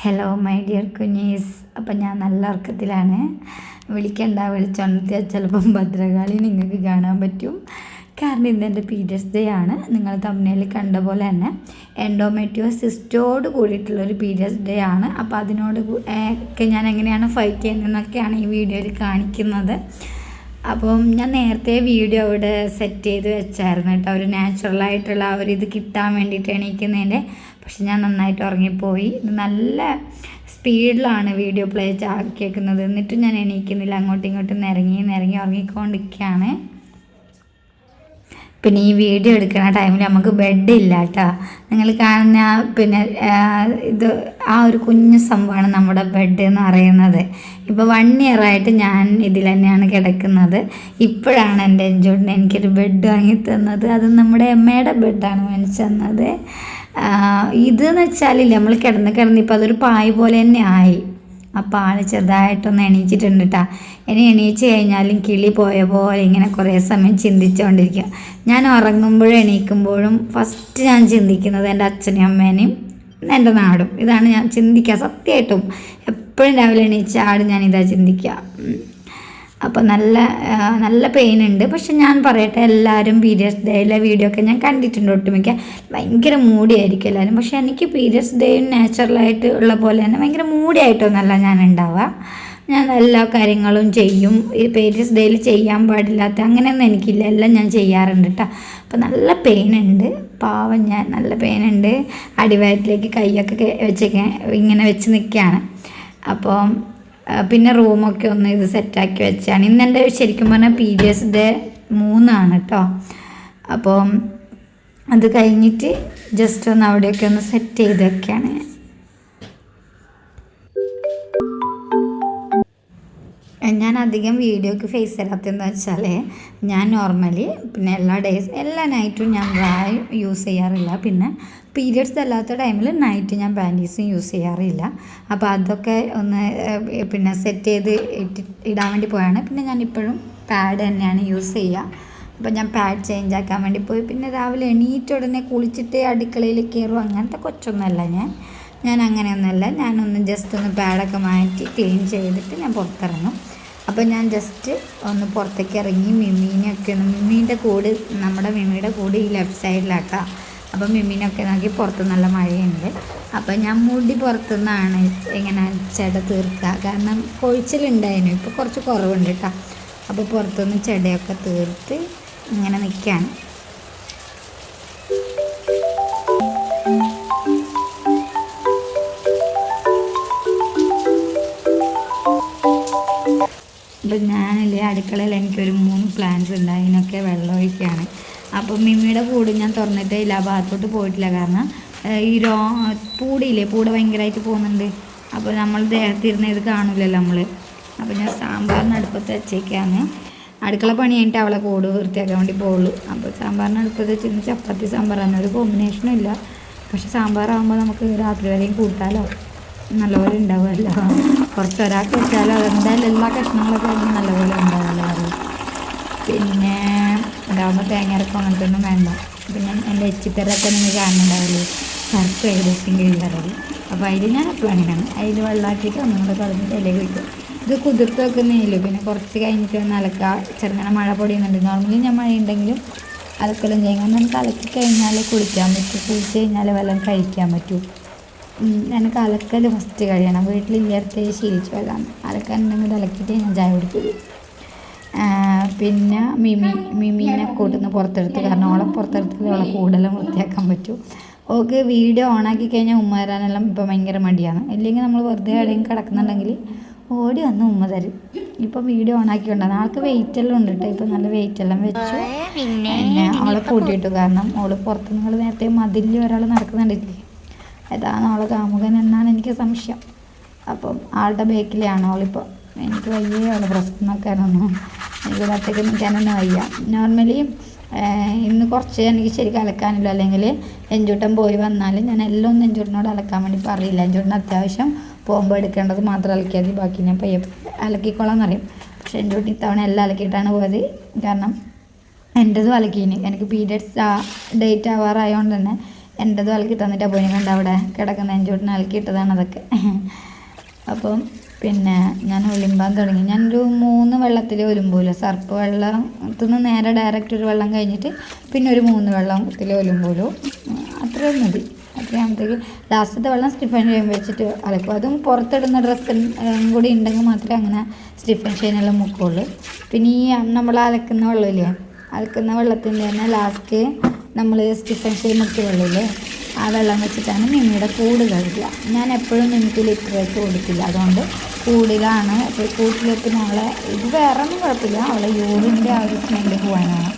Hello my dear കുഞ്ഞീസ്. അപ്പം ഞാൻ നല്ല ഉറക്കത്തിലാണ്. വിളിച്ചുണർത്തിയാൽ ചിലപ്പം ഭദ്രകാളി നിങ്ങൾക്ക് കാണാൻ പറ്റും. കാരണം ഇന്നെൻ്റെ പീരിയഡ്സ് ഡേ ആണ്. നിങ്ങൾ തമ്മിൽ കണ്ട പോലെ തന്നെ എൻഡോമെട്രിയോസിസ്റ്റോട് കൂടിയിട്ടുള്ളൊരു പീരിയഡ്സ് ഡേ ആണ്. അപ്പോൾ അതിനോട് ഒക്കെ ഞാൻ എങ്ങനെയാണ് ഫൈറ്റ് ചെയ്യുന്നതെന്നൊക്കെയാണ് ഈ വീഡിയോയിൽ കാണിക്കുന്നത്. അപ്പം ഞാൻ നേരത്തെ വീഡിയോ അവിടെ സെറ്റ് ചെയ്ത് വെച്ചായിരുന്നു കേട്ടോ, ഒരു നാച്ചുറലായിട്ടുള്ള ആ ഒരു ഇത് കിട്ടാൻ വേണ്ടിയിട്ട് എണീക്കുന്നതിൻ്റെ. പക്ഷെ ഞാൻ നന്നായിട്ട് ഉറങ്ങിപ്പോയി. ഇത് നല്ല സ്പീഡിലാണ് വീഡിയോ പ്ലേ ആക്കിയേക്കുന്നത്. എന്നിട്ടും ഞാൻ എണീക്കുന്നില്ല, അങ്ങോട്ടും ഇങ്ങോട്ടും നിരങ്ങി ഉറങ്ങിക്കൊണ്ടിരിക്കുകയാണ്. പിന്നെ ഈ വീഡിയോ എടുക്കുന്ന ടൈമിൽ നമുക്ക് ബെഡ് ഇല്ല കേട്ടോ. നിങ്ങൾ കാണുന്ന പിന്നെ ഇത് ആ ഒരു കുഞ്ഞു സംഭവമാണ് നമ്മുടെ ബെഡ് എന്ന് പറയുന്നത്. ഇപ്പോൾ 1 ഇയറായിട്ട് ഞാൻ ഇതിൽ തന്നെയാണ് കിടക്കുന്നത്. ഇപ്പോഴാണ് എൻ്റെ എൻജോയ്മെൻറ്റ് എനിക്കൊരു ബെഡ് വാങ്ങി തന്നത്. അത് നമ്മുടെ അമ്മയുടെ ബെഡാണ് വാങ്ങിച്ചു തന്നത്. ഇതെന്ന് വെച്ചാലില്ല, നമ്മൾ കിടന്ന് ഇപ്പോൾ അതൊരു പായ് പോലെ തന്നെ ആയി. അപ്പോൾ ആൾ ചെറുതായിട്ടൊന്ന് എണീച്ചിട്ടുണ്ട് കേട്ടോ. ഇനി എണീച്ച് കഴിഞ്ഞാലും കിളി പോയ പോലെ ഇങ്ങനെ കുറേ സമയം ചിന്തിച്ചുകൊണ്ടിരിക്കുക. ഞാൻ ഉറങ്ങുമ്പോഴും എണീക്കുമ്പോഴും ഫസ്റ്റ് ഞാൻ ചിന്തിക്കുന്നത് എൻ്റെ അച്ഛനെയും അമ്മേനെയും എൻ്റെ നാടും. ഇതാണ് ഞാൻ ചിന്തിക്കുക സത്യമായിട്ടും. എപ്പോഴും രാവിലെ എണീച്ചാട് ഞാനിതാ ചിന്തിക്കുക. അപ്പോൾ നല്ല പെയിൻ ഉണ്ട്. പക്ഷെ ഞാൻ പറയട്ടെ, എല്ലാവരും പീരിയഡ്സ് ഡേയിലെ വീഡിയോ ഒക്കെ ഞാൻ കണ്ടിട്ടുണ്ട്. ഒട്ടുമിക്ക ഭയങ്കര മൂടിയായിരിക്കും എല്ലാവരും. പക്ഷെ എനിക്ക് പീരിയഡ്സ് ഡേയും നാച്ചുറലായിട്ട് ഉള്ള പോലെ തന്നെ ഭയങ്കര മൂടിയായിട്ടൊന്നല്ല ഞാൻ ഉണ്ടാവുക. ഞാൻ എല്ലാ കാര്യങ്ങളും ചെയ്യും. ഈ പീരിയഡ്സ് ഡേയിൽ ചെയ്യാൻ പാടില്ലാത്ത അങ്ങനെയൊന്നും എനിക്കില്ല, എല്ലാം ഞാൻ ചെയ്യാറുണ്ട് കേട്ടോ. അപ്പോൾ നല്ല പെയിൻ ഉണ്ട്, പാവം ഞാൻ. നല്ല പെയിൻ ഉണ്ട്. അടിവയറ്റിലേക്ക് കൈയൊക്കെ ഇങ്ങനെ വെച്ച് നിൽക്കുകയാണ്. അപ്പോൾ പിന്നെ റൂമൊക്കെ ഒന്ന് ഇത് സെറ്റാക്കി വെച്ചാണ്. ഇന്നെൻ്റെ ശരിക്കും പറഞ്ഞാൽ പീരിയഡ്സ് ഡേ 3 ആണ് കേട്ടോ. അപ്പോൾ അത് കഴിഞ്ഞിട്ട് ജസ്റ്റ് ഒന്ന് അവിടെയൊക്കെ ഒന്ന് സെറ്റ് ചെയ്ത് വെക്കുകയാണ്. ഞാൻ അധികം വീഡിയോക്ക് ഫേസ് തരാത്തതെന്ന് വെച്ചാൽ ഞാൻ നോർമലി പിന്നെ എല്ലാ നൈറ്റും ഞാൻ ബ്രാ യൂസ് ചെയ്യാറില്ല. പിന്നെ പീരിയഡ്സ് അല്ലാത്ത ടൈമിൽ നൈറ്റ് ഞാൻ പാൻറ്റീസും യൂസ് ചെയ്യാറില്ല. അപ്പോൾ അതൊക്കെ ഒന്ന് പിന്നെ സെറ്റ് ചെയ്ത് ഇടാൻ വേണ്ടി പോയാണ്. പിന്നെ ഞാൻ ഇപ്പോഴും പാഡ് തന്നെയാണ് യൂസ് ചെയ്യുക. അപ്പോൾ ഞാൻ പാഡ് ചേഞ്ച് ആക്കാൻ വേണ്ടി പോയി. പിന്നെ രാവിലെ എണീറ്റ ഉടനെ കുളിച്ചിട്ട് അടുക്കളയിൽ കയറും അങ്ങനത്തെ കൊച്ചൊന്നുമല്ല ഞാൻ അങ്ങനെയൊന്നുമല്ല. ഞാനൊന്ന് ജസ്റ്റ് ഒന്ന് പാഡൊക്കെ മാറ്റി ക്ലീൻ ചെയ്തിട്ട് ഞാൻ പുറത്തിറങ്ങും. അപ്പോൾ ഞാൻ ജസ്റ്റ് ഒന്ന് പുറത്തേക്ക് ഇറങ്ങി മിമ്മീനൊക്കെ മിമ്മീൻ്റെ കൂട്, നമ്മുടെ മിമ്മിയുടെ കൂട് ഈ ലെഫ്റ്റ് സൈഡിലാക്കാം. അപ്പോൾ മിമ്മീനൊക്കെ നോക്കി പുറത്ത് നല്ല മഴയുണ്ട്. അപ്പോൾ ഞാൻ മുടി പുറത്തുനിന്നാണ് ഇങ്ങനെ ചെട തീർക്കുക. കാരണം കൊഴിച്ചിലുണ്ടായിരുന്നു, ഇപ്പോൾ കുറച്ച് കുറവുണ്ട് കേട്ടോ. അപ്പോൾ പുറത്തുനിന്ന് ചെടയൊക്കെ തീർത്ത് ഇങ്ങനെ നിൽക്കുകയാണ്. അപ്പം ഞാനില്ലേ അടുക്കളയിൽ എനിക്കൊരു 3 പ്ലാന്റ്സ് ഉണ്ട്, അതിനൊക്കെ വെള്ളം ഒഴിക്കുകയാണ്. അപ്പോൾ മിമ്മിയുടെ കൂട് ഞാൻ തുറന്നിട്ടേ ഇല്ല, ഭാഗത്തോട്ട് പോയിട്ടില്ല. കാരണം ഈ പൂട് ഭയങ്കരമായിട്ട് പോകുന്നുണ്ട്. അപ്പോൾ നമ്മൾ ദേഹത്തിരുന്ന് ഇത് കാണില്ലല്ലോ നമ്മൾ. അപ്പോൾ ഞാൻ സാമ്പാറിന് അടുപ്പത്ത് വെച്ചേക്കാണ്. അടുക്കള പണി കഴിഞ്ഞിട്ട് അവളെ കൂട് വൃത്തിയാക്കാൻ വേണ്ടി പോകുള്ളൂ. അപ്പോൾ സാമ്പാറിന് അടുപ്പത്ത് വെച്ചിരുന്ന് ചപ്പാത്തി സാമ്പാറാണ്, ഒരു കോമ്പിനേഷനും ഇല്ല. പക്ഷെ സാമ്പാറാകുമ്പോൾ നമുക്ക് രാത്രി വരെയും കൂട്ടാലോ, നല്ലപോലെ ഉണ്ടാവുമല്ലോ. കുറച്ച് ഒരാൾക്ക് വെച്ചാലോ എന്തായാലും എല്ലാ കഷ്ണങ്ങളൊക്കെ ആകുമ്പോൾ നല്ലപോലെ ഉണ്ടാവുമല്ലോ അറിയാം. പിന്നെ ഇതാകുമ്പോൾ തേങ്ങയരക്കം അങ്ങനത്തെ ഒന്നും വേണ്ട. പിന്നെ എൻ്റെ എച്ചിത്തരൊക്കെ നിങ്ങൾ കാണുന്നുണ്ടാവില്ലേ, കറുപ്പ് ഏകദേശം കളറിൽ. അപ്പോൾ അതിൽ ഞാൻ എപ്പോഴാണ് അതിൽ വെള്ളമാക്കിയിട്ട് ഒന്നും കൂടെ കളഞ്ഞിട്ട് ഇലയിൽ വയ്ക്കും. ഇത് കുതിർത്ത് വെക്കുന്നതില്ല. പിന്നെ കുറച്ച് കഴിഞ്ഞിട്ട് ഒന്ന് അലക്കുക. ചെറുങ്ങനെ മഴ പൊടിയുന്നുണ്ട്. നോർമലി ഞാൻ മഴ ഉണ്ടെങ്കിലും അലക്കലും ചെയ്യും. കാരണം നമുക്ക് അലക്കി കഴിഞ്ഞാൽ കുളിക്കാൻ പറ്റും, കുളിച്ച് കഴിഞ്ഞാൽ വല്ലതും കഴിക്കാൻ പറ്റും. എനിക്ക് അലക്കൽ ഫസ്റ്റ് കഴിയണം. വീട്ടിൽ ഇയർത്തെ ശീലിച്ചു വരാം. അലക്കാനുണ്ടെങ്കിൽ അലക്കിയിട്ട് ഞാൻ ചായ കുടിക്കുള്ളൂ. പിന്നെ മിമീനെ കൂട്ടുന്ന പുറത്തെടുത്ത്, കാരണം ഓളെ പുറത്തെടുത്താൽ ഓളെ കൂടുതലും വൃത്തിയാക്കാൻ പറ്റും. ഓൾക്ക് വീഡിയോ ഓണാക്കി കഴിഞ്ഞാൽ ഉമ്മ തരാനെല്ലാം ഇപ്പം ഭയങ്കര മടിയാണ്. ഇല്ലെങ്കിൽ നമ്മൾ വെറുതെ എവിടെയും കിടക്കുന്നുണ്ടെങ്കിൽ ഓടി വന്ന് ഉമ്മ തരും. ഇപ്പം വീഡിയോ ഓണാക്കിക്കൊണ്ടാണ്. ആൾക്ക് വെയിറ്റെല്ലാം ഉണ്ട് കേട്ടോ. ഇപ്പം നല്ല വെയിറ്റെല്ലാം വെച്ചു. പിന്നെ അവളെ കൂട്ടിയിട്ടു. കാരണം ഓള് പുറത്ത് നിങ്ങൾ നേരത്തെ മതിലിൽ ഒരാൾ നടക്കുന്നുണ്ടില്ലേ, അതാണ് അവളെ കാമുകൻ എന്നാണ് എനിക്ക് സംശയം. അപ്പം ആളുടെ ബേക്കിലാണ് അവളിപ്പോൾ. എനിക്ക് വയ്യ അവളെ പ്രശ്നം നോക്കാനൊന്നും, എനിക്ക് ഒറ്റയ്ക്ക് നിൽക്കാനൊന്നും വയ്യ. നോർമലി ഇന്ന് കുറച്ച് എനിക്ക് ശരിക്കും അലക്കാനില്ല. അല്ലെങ്കിൽ എഞ്ചൂട്ടൻ പോയി വന്നാൽ ഞാൻ എല്ലാം ഒന്നും എഞ്ചൂട്ടിനോട് അലക്കാൻ വേണ്ടി പറയില്ല. എഞ്ചൂട്ടിന് അത്യാവശ്യം പോകുമ്പോൾ എടുക്കേണ്ടത് മാത്രം അലക്കിയാൽ മതി, ബാക്കി ഞാൻ പയ്യെ അലക്കിക്കോളാം എന്നറിയും. പക്ഷെ എഞ്ചൂട്ടി ഇത്തവണ എല്ലാം അലക്കിയിട്ടാണ് പോയത്. കാരണം എൻ്റെതും അലക്കീന്. എനിക്ക് പീരിയഡ്സ് ഡേറ്റ് ആവാറായതുകൊണ്ട് തന്നെ എൻ്റെതും അലക്കി തന്നിട്ടാണ് പോയി കണ്ട അവിടെ കിടക്കുന്ന എഞ്ചോട്ടിന് അലക്കിയിട്ടതാണ് അതൊക്കെ. അപ്പം പിന്നെ ഞാൻ ഒലിമ്പാൻ തുടങ്ങി. ഞാനൊരു 3 വെള്ളത്തിൽ ഒലുമ്പോല. സർപ്പ് വെള്ളത്തിൽ നിന്ന് നേരെ ഡയറക്റ്റ് ഒരു വെള്ളം കഴിഞ്ഞിട്ട് പിന്നെ ഒരു 3 വെള്ളത്തിൽ ഒലുമ്പോലോ. അത്രയും മതി. അത്രയാകുമ്പോഴത്തേക്ക് ലാസ്റ്റത്തെ വെള്ളം സ്റ്റിഫൻ ഷൈൻ വെച്ചിട്ട് അലക്കും. അതും പുറത്തിടുന്ന ഡ്രസ്സ് കൂടി ഉണ്ടെങ്കിൽ മാത്രമേ അങ്ങനെ സ്റ്റിഫൻ ഷൈനെല്ലാം മുക്കുള്ളൂ. പിന്നെ ഈ നമ്മൾ അലക്കുന്ന വെള്ളമില്ലേ, അലക്കുന്ന വെള്ളത്തിൻ്റെ തന്നെ ലാസ്റ്റ് നമ്മൾ സ്റ്റിഫൻ ഷൈൻ മുക്കിയ വെള്ളമില്ലേ, ആ വെള്ളം വെച്ചിട്ടാണ് മിമ്മിയുടെ കൂട് കഴുകുക. ഞാൻ എപ്പോഴും മിമ്മിക്ക് ലിറ്റർ വെച്ച് കൊടുക്കില്ല. അതുകൊണ്ട് കൂടിലാണ്. അപ്പോൾ കൂട്ടിലേക്ക് നമ്മളെ ഇത് വേറെ ഒന്നും കുഴപ്പമില്ല, അവളെ യൂറിൻ്റെ ആ ഒരു സ്മെല്ല് പോകാനാണ്.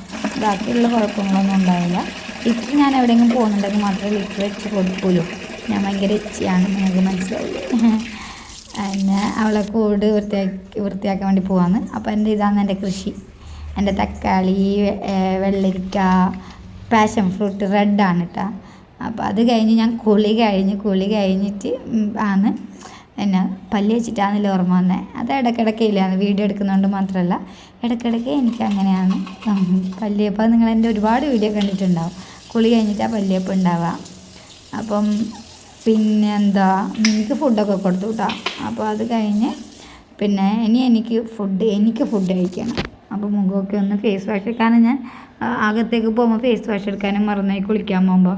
ബാക്കിയുള്ള കുഴപ്പങ്ങളൊന്നും ഉണ്ടാവില്ല. ലിറ്റർ ഞാൻ എവിടെയെങ്കിലും പോകുന്നുണ്ടെങ്കിൽ മാത്രമേ ലിറ്റർ വെച്ച് കൊടുക്കുള്ളൂ. ഞാൻ ഭയങ്കര ഇച്ചയാണ്, നിങ്ങൾക്ക് മനസ്സിലാവില്ലേ. പിന്നെ അവളെ കൂട് വൃത്തിയാക്കാൻ വേണ്ടി പോവാന്ന്. അപ്പോൾ ഇതാണ് എൻ്റെ കൃഷി. എൻ്റെ തക്കാളി, വെള്ളരിക്ക, പാഷൻ ഫ്രൂട്ട് റെഡാണ് കേട്ടോ. അപ്പോൾ അത് കഴിഞ്ഞ് ഞാൻ കുളി കഴിഞ്ഞിട്ട് ആണ് പിന്നെ പല്ല് വെച്ചിട്ടാണല്ലോ ഓർമ്മ വന്നത്. അത് ഇടയ്ക്കിടയ്ക്ക് ഇല്ലാന്ന് വീഡിയോ എടുക്കുന്നതുകൊണ്ട് മാത്രമല്ല, ഇടയ്ക്കിടയ്ക്ക് എനിക്ക് അങ്ങനെയാണ് പല്ലിയപ്പം. നിങ്ങൾ എൻ്റെ ഒരുപാട് വീഡിയോ കണ്ടിട്ടുണ്ടാവും. കുളി കഴിഞ്ഞിട്ടാണ് പല്ലിയപ്പം ഉണ്ടാവുക. അപ്പം പിന്നെ എന്താ, എനിക്ക് ഫുഡൊക്കെ കൊടുത്തു കേട്ടോ. അപ്പോൾ അത് കഴിഞ്ഞ് പിന്നെ എനിക്ക് ഫുഡ് കഴിക്കണം. അപ്പോൾ മുഖമൊക്കെ ഒന്ന് ഫേസ് വാഷ് എടുക്കാനും, ഞാൻ അകത്തേക്ക് പോകുമ്പോൾ ഫേസ് വാഷ് എടുക്കാനും മറന്നായി കുളിക്കാൻ പോകുമ്പോൾ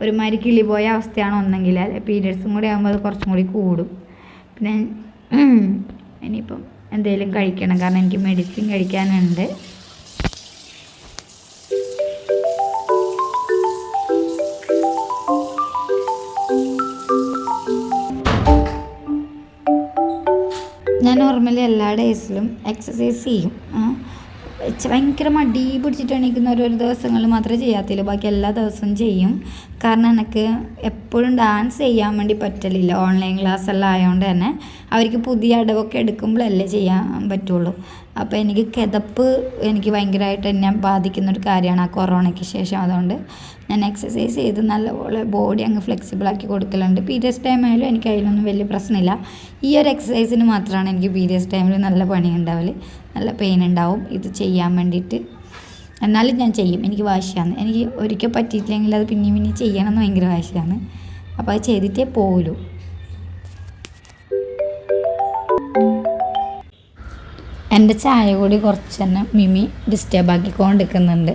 ഒരുമാതിരി കിളി പോയ അവസ്ഥയാണ്. ഒന്നെങ്കിൽ അല്ലെ പീരിയഡ്സും കൂടി ആകുമ്പോൾ അത് കുറച്ചും കൂടി കൂടും. പിന്നെ ഇനിയിപ്പം എന്തെങ്കിലും കഴിക്കണം, കാരണം എനിക്ക് മെഡിസിൻ കഴിക്കാനുണ്ട്. ഞാൻ നോർമലി എല്ലാ ഡേയ്സിലും എക്സസൈസ് ചെയ്യും. ഭയങ്കര മടി പിടിച്ചിട്ട് എണീക്കുന്ന ഓരോ ദിവസങ്ങളിൽ മാത്രമേ ചെയ്യാത്തില്ല, ബാക്കി എല്ലാ ദിവസവും ചെയ്യും. കാരണം എനിക്ക് എപ്പോഴും ഡാൻസ് ചെയ്യാൻ വേണ്ടി പറ്റലില്ല. ഓൺലൈൻ ക്ലാസ് എല്ലാം ആയതുകൊണ്ട് തന്നെ അവർക്ക് പുതിയ അടവൊക്കെ എടുക്കുമ്പോഴല്ലേ ചെയ്യാൻ പറ്റുള്ളൂ. അപ്പോൾ എനിക്ക് കിതപ്പ് എനിക്ക് ഭയങ്കരമായിട്ട് എന്നെ ബാധിക്കുന്നൊരു കാര്യമാണ് ആ കൊറോണയ്ക്ക് ശേഷം. അതുകൊണ്ട് ഞാൻ എക്സസൈസ് ചെയ്ത് നല്ലപോലെ ബോഡി അങ്ങ് ഫ്ലെക്സിബിളാക്കി കൊടുക്കലുണ്ട്. പീരിയഡ്സ് ടൈം ആയാലും എനിക്ക് അതിലൊന്നും വലിയ പ്രശ്നമില്ല. ഈ ഒരു എക്സസൈസിന് മാത്രമാണ് എനിക്ക് പീരിയഡ്സ് ടൈമിൽ നല്ല പണി ഉണ്ടാവൽ, നല്ല പെയിൻ ഉണ്ടാവും ഇത് ചെയ്യാൻ വേണ്ടിയിട്ട്. എന്നാലും ഞാൻ ചെയ്യും. എനിക്ക് വാശിയാണ്. എനിക്ക് ഒരിക്കൽ പറ്റിയിട്ടില്ലെങ്കിൽ അത് പിന്നെയും ചെയ്യണം എന്ന് ഭയങ്കര വാശിയാണ്. അപ്പോൾ അത് ചെയ്തിട്ടേ പോകൂ. എൻ്റെ ചായ കൂടി കുറച്ച് തന്നെ മിമി ഡിസ്റ്റർബ് ആക്കിക്കൊണ്ടിരിക്കുന്നുണ്ട്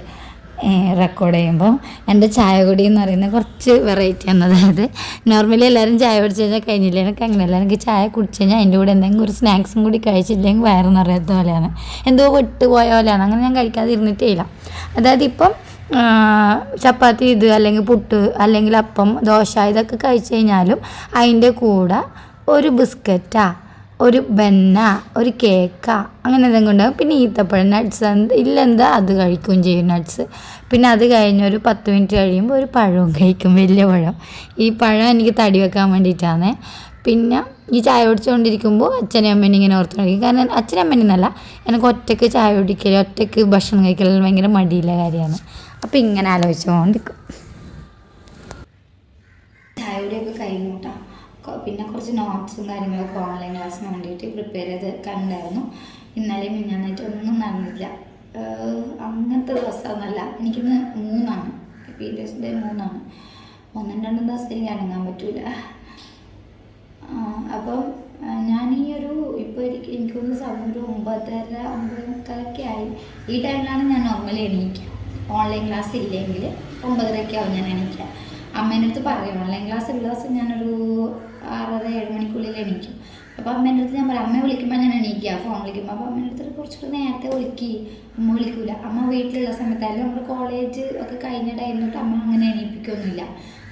റെക്കോർഡ് ചെയ്യുമ്പോൾ. എൻ്റെ ചായ കുടി എന്ന് പറയുന്നത് കുറച്ച് വെറൈറ്റിയാണ്. അതായത് നോർമലി എല്ലാവരും ചായ കുടിച്ച് കഴിഞ്ഞാൽ കഴിഞ്ഞില്ല, എനിക്ക് അങ്ങനെയല്ല. എനിക്ക് ചായ കുടിച്ച് കഴിഞ്ഞാൽ അതിൻ്റെ കൂടെ എന്തെങ്കിലും ഒരു സ്നാക്സും കൂടി കഴിച്ചില്ലെങ്കിൽ വയറ് നിറയാത്ത പോലെയാണ്, എന്തോ വിട്ടുപോയ പോലെയാണ്. അങ്ങനെ ഞാൻ കഴിക്കാതെ ഇരുന്നിട്ടേ ഇല്ല. അതായത് ഇപ്പം ചപ്പാത്തി ഇത് അല്ലെങ്കിൽ പുട്ട് അല്ലെങ്കിൽ അപ്പം ദോശ ഇതൊക്കെ കഴിച്ച് കഴിഞ്ഞാലും അതിൻ്റെ കൂടെ ഒരു ബിസ്ക്കറ്റാ, ഒരു ബന്ന, ഒരു കേക്കാ, അങ്ങനെ എന്തെങ്കിലും ഉണ്ടാകും. പിന്നെ ഈത്തപ്പഴം, നട്ട്സ് ഇല്ലെന്താ അത് കഴിക്കുകയും ചെയ്യും നട്ട്സ്. പിന്നെ അത് കഴിഞ്ഞൊരു 10 മിനിറ്റ് കഴിയുമ്പോൾ ഒരു പഴവും കഴിക്കും, വലിയ പഴം. ഈ പഴം എനിക്ക് തടി വെക്കാൻ വേണ്ടിയിട്ടാണ്. പിന്നെ ഈ ചായ കുടിച്ചുകൊണ്ടിരിക്കുമ്പോൾ അച്ഛനും അമ്മേനും ഇങ്ങനെ ഓർത്തുകൊണ്ടിരിക്കും. കാരണം അച്ഛനും അമ്മേനെന്നല്ല, എനിക്ക് ഒറ്റയ്ക്ക് ചായ കുടിക്കൽ, ഒറ്റയ്ക്ക് ഭക്ഷണം കഴിക്കലെല്ലാം ഭയങ്കര മടിയുള്ള കാര്യമാണ്. അപ്പോൾ ഇങ്ങനെ ആലോചിച്ചുകൊണ്ടിരിക്കും. ചായ കുടിയൊക്കെ കഴിഞ്ഞൂട്ടാ. പിന്നെ കുറച്ച് നോട്ട്സും കാര്യങ്ങളൊക്കെ ഓൺലൈൻ ക്ലാസ്സിന് വേണ്ടിയിട്ട് പ്രിപ്പയർ ചെയ്ത് കണ്ടായിരുന്നു. ഇന്നലെ മിന്നാന്നായിട്ട് ഒന്നും നടന്നില്ല. അങ്ങനത്തെ ദിവസമൊന്നുമല്ല. എനിക്കിന്ന് 3 പീരിയഡ്സ് ഡേ 3. 1-2 ദിവസത്തേക്ക് എനിക്ക് അടങ്ങാൻ പറ്റൂല. അപ്പം ഞാൻ ഈ ഒരു ഇപ്പോൾ എനിക്കൊന്ന് സമയം ഒരു 9:30-9:45 ആയി. ഈ ടൈമിലാണ് ഞാൻ നോർമലി എണീക്കുക. ഓൺലൈൻ ക്ലാസ് ഇല്ലെങ്കിൽ 9:30 ആവും ഞാൻ എണീക്കുക. അമ്മേൻ്റെ അടുത്ത് പറയും, ഓൺലൈൻ ക്ലാസ് ഉള്ള ദിവസം ഞാനൊരു 6:30-7 മണിക്കുള്ളിൽ എണീക്കും. അപ്പോൾ അമ്മേൻ്റെ അടുത്ത് ഞാൻ പറയും, അമ്മ വിളിക്കുമ്പോൾ ഞാൻ എണീക്കുക, ഫോൺ വിളിക്കുമ്പോൾ. അപ്പോൾ അമ്മേൻ്റെ അടുത്ത് കുറച്ചുകൂടി നേരത്തെ അമ്മ വിളിക്കൂല. അമ്മ വീട്ടിലുള്ള സമയത്തായാലും നമ്മൾ കോളേജ് ഒക്കെ കഴിഞ്ഞ ടൈം തൊട്ട് അമ്മ അങ്ങനെ എണീപ്പിക്കൊന്നുമില്ല.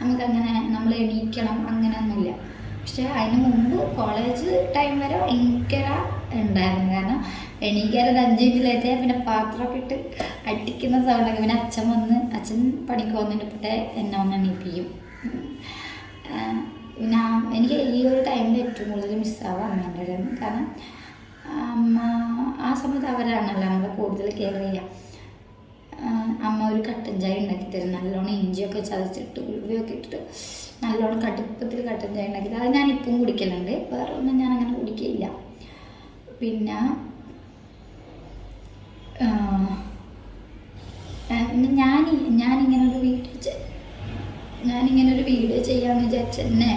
നമുക്കങ്ങനെ നമ്മൾ എണീക്കണം അങ്ങനെയൊന്നുമില്ല. പക്ഷേ അതിന് മുമ്പ് കോളേജ് ടൈം വരെ ഭയങ്കര ഉണ്ടായിരുന്നു. കാരണം എണീക്കാൻ ഒരു 5 മിനിറ്റ് ലേറ്റായി പിന്നെ പാത്രമൊക്കെ ഇട്ട് അടിക്കുന്ന സൗണ്ടൊക്കെ. പിന്നെ അച്ഛൻ പണിക്ക് വന്നിട്ട് എന്നെ ഒന്ന് എണീപ്പിക്കും. പിന്നെ എനിക്ക് ഈ ഒരു ടൈമിൽ ഏറ്റവും കൂടുതൽ മിസ്സാവുക അമ്മേൻ്റെ അടുത്ത്. കാരണം അമ്മ ആ സമയത്ത് അവരാണല്ലോ നമ്മളെ കൂടുതൽ കെയർ ചെയ്യുക. അമ്മ ഒരു കട്ടൻ ചായ ഉണ്ടാക്കി തരും, നല്ലോണം ഇഞ്ചിയൊക്കെ ചതച്ചിട്ട് ഉലുവയൊക്കെ ഇട്ടിട്ട് നല്ലോണം കടുപ്പത്തിൽ കട്ടൻ ചായ ഉണ്ടാക്കി. അത് ഞാനിപ്പം കുടിക്കലുണ്ട്, വേറെ ഒന്നും ഞാനങ്ങനെ കുടിക്കില്ല. പിന്നെ ഞാനിങ്ങനെ ഒരു വീഡിയോ ചെയ്യാമെന്ന് വിചാരിച്ച തന്നെ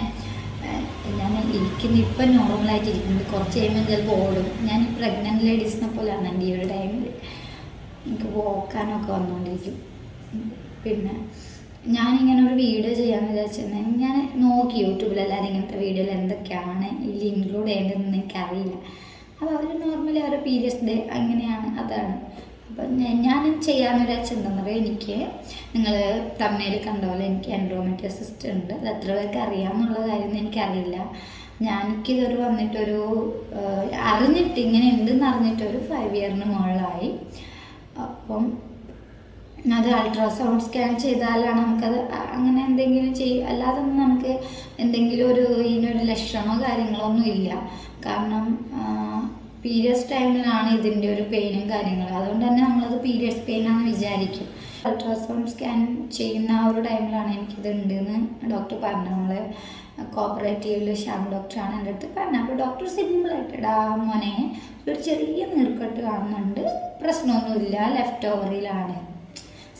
ഞാൻ ഇരിക്കുന്ന ഇപ്പം നോർമലായിട്ട് ഇരിക്കുന്നത്, കുറച്ച് കഴിയുമ്പോൾ ചിലപ്പോൾ ഓടും. ഞാൻ ഈ പ്രഗ്നൻറ്റ് ലേഡീസിനെ പോലെയാണ് എൻ്റെ ഈ ഒരു ടൈമിൽ എനിക്ക് പോക്കാനൊക്കെ വന്നുകൊണ്ടിരിക്കും. പിന്നെ ഞാനിങ്ങനെ ഒരു വീഡിയോ ചെയ്യാമെന്ന് വിചാരിച്ചിട്ടുണ്ടെങ്കിൽ ഞാൻ നോക്കി യൂട്യൂബിൽ എല്ലാവരും ഇങ്ങനത്തെ വീഡിയോയിൽ എന്തൊക്കെയാണ് ഇതിൽ ഇൻക്ലൂഡ് ചെയ്യേണ്ടതെന്ന് എനിക്കറിയില്ല. അപ്പോൾ അവർ നോർമലി അവരുടെ പീരിയഡ്സ് ഡേ അങ്ങനെയാണ്, അതാണ്. അപ്പം ഞാൻ ചെയ്യാമെന്ന് വിചാരിച്ചത് എന്താണെന്ന് പറയുക, എനിക്ക് നിങ്ങൾ തമിഴിൽ കണ്ട പോലെ എനിക്ക് എൻഡോമെട്രിയോസിസ് ഉണ്ട്. അത് എത്ര പേർക്ക് അറിയാമെന്നുള്ള കാര്യമൊന്നും എനിക്കറിയില്ല. എനിക്കിതൊരു വന്നിട്ടൊരു അറിഞ്ഞിട്ട് ഇങ്ങനെ ഉണ്ടെന്ന് അറിഞ്ഞിട്ടൊരു 5 ഇയറിന് മുകളിലായി. അപ്പം അത് അൾട്രാസൗണ്ട് സ്കാൻ ചെയ്താലാണ് നമുക്കത് അങ്ങനെ എന്തെങ്കിലും അല്ലാതെ ഒന്നും നമുക്ക് എന്തെങ്കിലും ഇതിനൊരു ലക്ഷണമോ കാര്യങ്ങളോ ഒന്നും ഇല്ല. കാരണം പീരിയഡ്സ് ടൈമിലാണ് ഇതിൻ്റെ ഒരു പെയിനും കാര്യങ്ങളും, അതുകൊണ്ട് തന്നെ നമ്മളത് പീരിയഡ്സ് പെയിനാണെന്ന് വിചാരിക്കും. അൾട്രാസൗണ്ട് സ്കാൻ ചെയ്യുന്ന ആ ഒരു ടൈമിലാണ് എനിക്കിത് ഉണ്ടെന്ന് ഡോക്ടർ പറഞ്ഞു. നമ്മൾ കോപ്പറേറ്റീവിൽ ശ്യാം ഡോക്ടറാണ് എൻ്റെ അടുത്ത് പറഞ്ഞത്. അപ്പോൾ ഡോക്ടർ സിമ്പിളായിട്ട് മോനെ ഒരു ചെറിയ നീർക്കെട്ട് കാണുന്നുണ്ട്, പ്രശ്നമൊന്നുമില്ല, ലെഫ്റ്റ് ഓവറിലാണ്.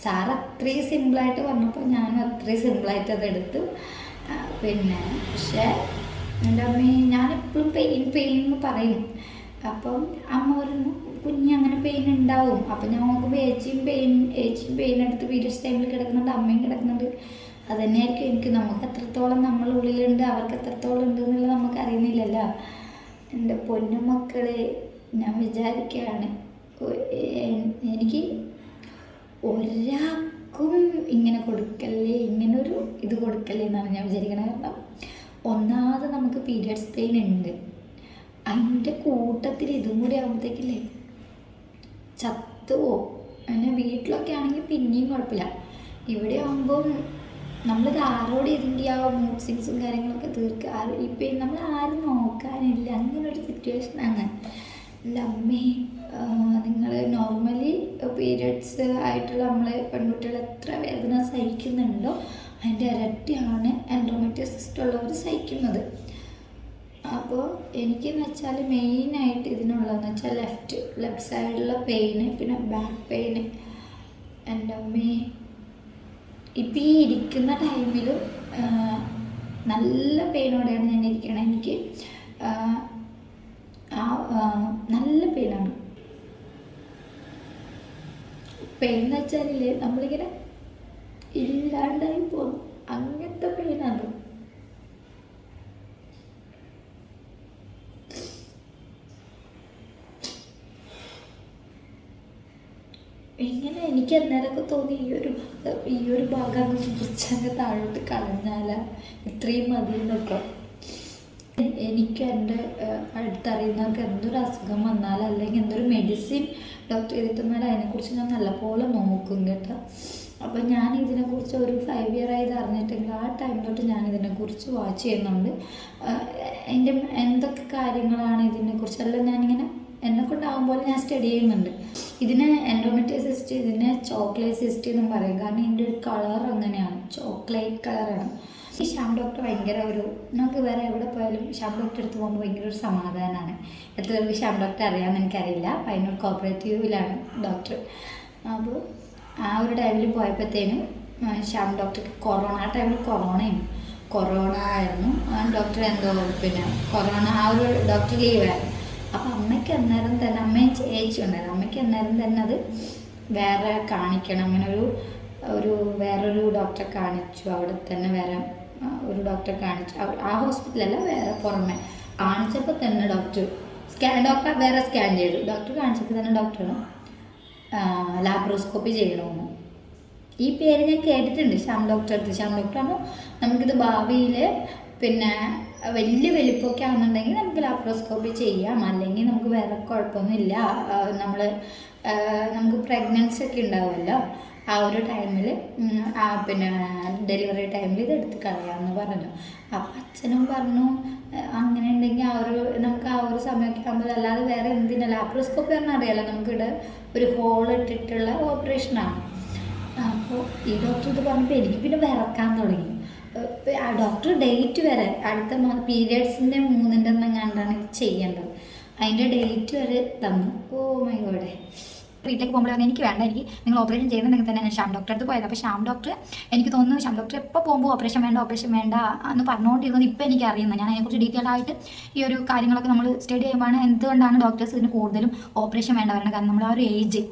സാർ അത്രയും സിമ്പിളായിട്ട് പറഞ്ഞപ്പോൾ ഞാനും അത്രയും സിമ്പിളായിട്ട് അതെടുത്തു. പിന്നെ പക്ഷേ എൻ്റെ അമ്മ ഞാനെപ്പോഴും പെയിൻ എന്ന് പറയും. അപ്പം അമ്മ പറഞ്ഞു കുഞ്ഞങ്ങനെ പെയിൻ ഉണ്ടാവും. അപ്പം ഞാൻ നോക്കുമ്പോൾ ഏച്ചിയും പെയിൻ എടുത്ത് പീരിയഡ്സ് ടൈമിൽ കിടക്കുന്നുണ്ട്, അമ്മയും കിടക്കുന്നുണ്ട്. അത് തന്നെയായിരിക്കും എനിക്ക്. നമുക്ക് എത്രത്തോളം നമ്മളുള്ളിലുണ്ട് അവർക്ക് എത്രത്തോളം ഉണ്ട് എന്നുള്ളത് നമുക്ക് അറിയുന്നില്ലല്ലോ. എൻ്റെ പൊന്നുമക്കളെ, ഞാൻ വിചാരിക്കുകയാണ് എനിക്ക് ഒരാൾക്കും ഇങ്ങനെ കൊടുക്കല്ലേ, ഇങ്ങനൊരു ഇത് കൊടുക്കല്ലേ എന്നാണ് ഞാൻ വിചാരിക്കുന്നത്. കാരണം ഒന്നാമത് നമുക്ക് പീരിയഡ്സ് പെയിൻ ഉണ്ട്, അതിൻ്റെ കൂട്ടത്തിൽ ഇതും കൂടി ആകുമ്പോഴത്തേക്കില്ലേ ചത്തുപോകും. അങ്ങനെ വീട്ടിലൊക്കെ ആണെങ്കിൽ പിന്നെയും കുഴപ്പമില്ല. ഇവിടെ ആകുമ്പം നമ്മളിത് ആരോട് ഇതിൻ്റെ ആ മൂഡ് സ്വിങ്സും കാര്യങ്ങളൊക്കെ തീർക്കുക, ഇപ്പം നമ്മൾ ആരും നോക്കാനില്ല, അങ്ങനൊരു സിറ്റുവേഷനാണ്. എൻ്റെ അമ്മേ, നിങ്ങൾ നോർമലി പീരിയഡ്സ് ആയിട്ടുള്ള നമ്മൾ പെൺകുട്ടികൾ എത്ര വേദന സഹിക്കുന്നുണ്ടോ അതിൻ്റെ ഇരട്ടിയാണ് എൻഡോമെട്രിയോസിസ് ഉള്ളവർ സഹിക്കുന്നത്. അപ്പോൾ എനിക്കെന്ന് വെച്ചാൽ മെയിനായിട്ട് ഇതിനുള്ളതെന്ന് വെച്ചാൽ ലെഫ്റ്റ് സൈഡിലുള്ള പെയിന്, പിന്നെ ബാക്ക് പെയിന്. എൻ്റെ അമ്മേ, ഇപ്പം ഈ ഇരിക്കുന്ന ടൈമിലും നല്ല പെയിനോടെയാണ് ഞാൻ ഇരിക്കണത്. എനിക്ക് നല്ല പെയിനാണ്. പെയിൻ എന്ന് വെച്ചാലില്ലേ നമ്മളിങ്ങനെ ഇല്ലാണ്ടായി പോകും, അങ്ങനത്തെ പെയിനാണ്. ഇങ്ങനെ എനിക്ക് അന്നേരമൊക്കെ തോന്നി ഈ ഒരു ഭാഗം അങ്ങ് മുറിച്ചങ്ങ് താഴോട്ട് കളഞ്ഞാൽ ഇത്രയും മതി എന്നൊക്കെ. എനിക്ക് എൻ്റെ അടുത്തറിയുന്നവർക്ക് എന്തൊരു അസുഖം വന്നാൽ അല്ലെങ്കിൽ എന്തൊരു മെഡിസിൻ ഡോക്ടർ എഴുതി തന്നാൽ അതിനെക്കുറിച്ച് ഞാൻ നല്ലപോലെ നോക്കും കേട്ടോ. അപ്പോൾ ഞാൻ ഇതിനെക്കുറിച്ച് ഒരു 5 ഇയറായി ഇത് അറിഞ്ഞിട്ടെങ്കിൽ ആ ടൈം തൊട്ട് ഞാൻ ഇതിനെക്കുറിച്ച് വാച്ച് ചെയ്യുന്നുണ്ട്. എൻ്റെ എന്തൊക്കെ കാര്യങ്ങളാണ് ഇതിനെക്കുറിച്ചെല്ലാം ഞാനിങ്ങനെ എന്നെക്കൊണ്ടാകുമ്പോൾ ഞാൻ സ്റ്റഡി ചെയ്യുന്നുണ്ട്. ഇതിന് എൻഡോമെട്രിയോസിസ്റ്റ്, ഇതിനെ ചോക്ലേറ്റ് സിസ്റ്റ് എന്നും പറയും. കാരണം ഇതിൻ്റെ ഒരു കളർ അങ്ങനെയാണ്, ചോക്ലേറ്റ് കളറാണ്. ഈ ശ്യാം ഡോക്ടർ ഭയങ്കര നമുക്ക് വേറെ എവിടെ പോയാലും ശ്യാം ഡോക്ടർ അടുത്ത് പോകുമ്പോൾ ഭയങ്കര ഒരു സമാധാനമാണ്. എത്ര പേർക്ക് ശ്യാം ഡോക്ടർ അറിയാമെന്ന് എനിക്കറിയില്ല. പയ്യന്നൂർ കോപ്പറേറ്റീവിലാണ് ഡോക്ടർ. അപ്പോൾ ആ ഒരു ടൈമിൽ പോയപ്പോഴത്തേനും ശ്യാം ഡോക്ടർക്ക് ടൈമിൽ കൊറോണ ആയിരുന്നു. ഡോക്ടർ പിന്നെ കൊറോണ ആ ഒരു ഡോക്ടർ ലീവായിരുന്നു. അപ്പോൾ അമ്മയ്ക്ക് അന്നേരം തന്നെ, അമ്മയും ചേച്ചി ഉണ്ടായിരുന്നു, അമ്മയ്ക്ക് അന്നേരം തന്നെ അത് വേറെ കാണിക്കണം, അങ്ങനെ വേറൊരു ഡോക്ടറെ കാണിച്ചു. അവിടെ തന്നെ വേറെ ഒരു ഡോക്ടറെ കാണിച്ചു. ആ ഹോസ്പിറ്റലല്ല, വേറെ പുറമെ കാണിച്ചപ്പോൾ തന്നെ ഡോക്ടർ വേറെ സ്കാൻ ചെയ്തു. ഡോക്ടർ കാണിച്ചപ്പോൾ തന്നെ ഡോക്ടർ ലാപ്രോസ്കോപ്പി ചെയ്യണമെന്ന്. ഈ പേര് ഞാൻ കേട്ടിട്ടുണ്ട് ശ്യാം ഡോക്ടർ ആണ്. നമുക്കിത് ഭാവിയിൽ പിന്നെ വലിയ വലിപ്പമൊക്കെ ആണെന്നുണ്ടെങ്കിൽ നമുക്ക് ലാപ്രോസ്കോപ്പി ചെയ്യാം, അല്ലെങ്കിൽ നമുക്ക് വേറെ കുഴപ്പമൊന്നുമില്ല. നമുക്ക് പ്രഗ്നൻസി ഒക്കെ ഉണ്ടാവുമല്ലോ, ആ ഒരു ടൈമിൽ പിന്നെ ഡെലിവറി ടൈമിൽ ഇത് എടുത്ത് കളയാമെന്ന് പറഞ്ഞു. അപ്പം അച്ഛനും പറഞ്ഞു അങ്ങനെ ഉണ്ടെങ്കിൽ നമുക്ക് ആ ഒരു സമയമൊക്കെ ആകുമ്പോൾ അല്ലാതെ വേറെ എന്തിനാ ലാപ്രോസ്കോപ്പി പറഞ്ഞാൽ അറിയാലോ, നമുക്കിവിടെ ഒരു ഹോൾ ഇട്ടിട്ടുള്ള ഓപ്പറേഷനാണ്. അപ്പോൾ ഈ ഡോക്ടർ ഇത് പറഞ്ഞപ്പോൾ എനിക്ക് പിന്നെ വിറക്കാൻ തുടങ്ങി. ഡോക്ടർ ഡേറ്റ് വരെ അടുത്ത പീരിയഡ്സിൻ്റെ 3-ൻ്റെ എങ്ങാണ്ടാണ് ഇത് ചെയ്യേണ്ടത്, അതിൻ്റെ ഡേറ്റ് വരെ തന്നു. ഓ മൈ ഗോഡ്, വീട്ടിലേക്ക് പോകുമ്പോൾ എനിക്ക് വേണ്ട, എനിക്ക് നിങ്ങൾ ഓപ്പറേഷൻ ചെയ്യുന്നുണ്ടെങ്കിൽ തന്നെ ഞാൻ ശ്യാം ഡോക്ടറെ അടുത്ത് പോയത്. അപ്പോൾ ശ്യാം ഡോക്ടർ എനിക്ക് തോന്നുന്നു ശ്യാം ഡോക്ടർ എപ്പോൾ പോകുമ്പോൾ ഓപ്പറേഷൻ വേണ്ട എന്ന് പറഞ്ഞുകൊണ്ടിരുന്നത് ഇപ്പോൾ എനിക്ക് അറിയുന്നത്. ഞാൻ അതിനെക്കുറിച്ച് ഡീറ്റെയിൽ ആയിട്ട് ഈ ഒരു കാര്യങ്ങളൊക്കെ നമ്മൾ സ്റ്റഡി ചെയ്യുമ്പോഴാണ് എന്തുകൊണ്ടാണ് ഡോക്ടേഴ്സ് ഇതിന് കൂടുതലും ഓപ്പറേഷൻ വേണ്ട പറയുന്നത്. കാരണം നമ്മൾ ആ ഒരു ഏജ്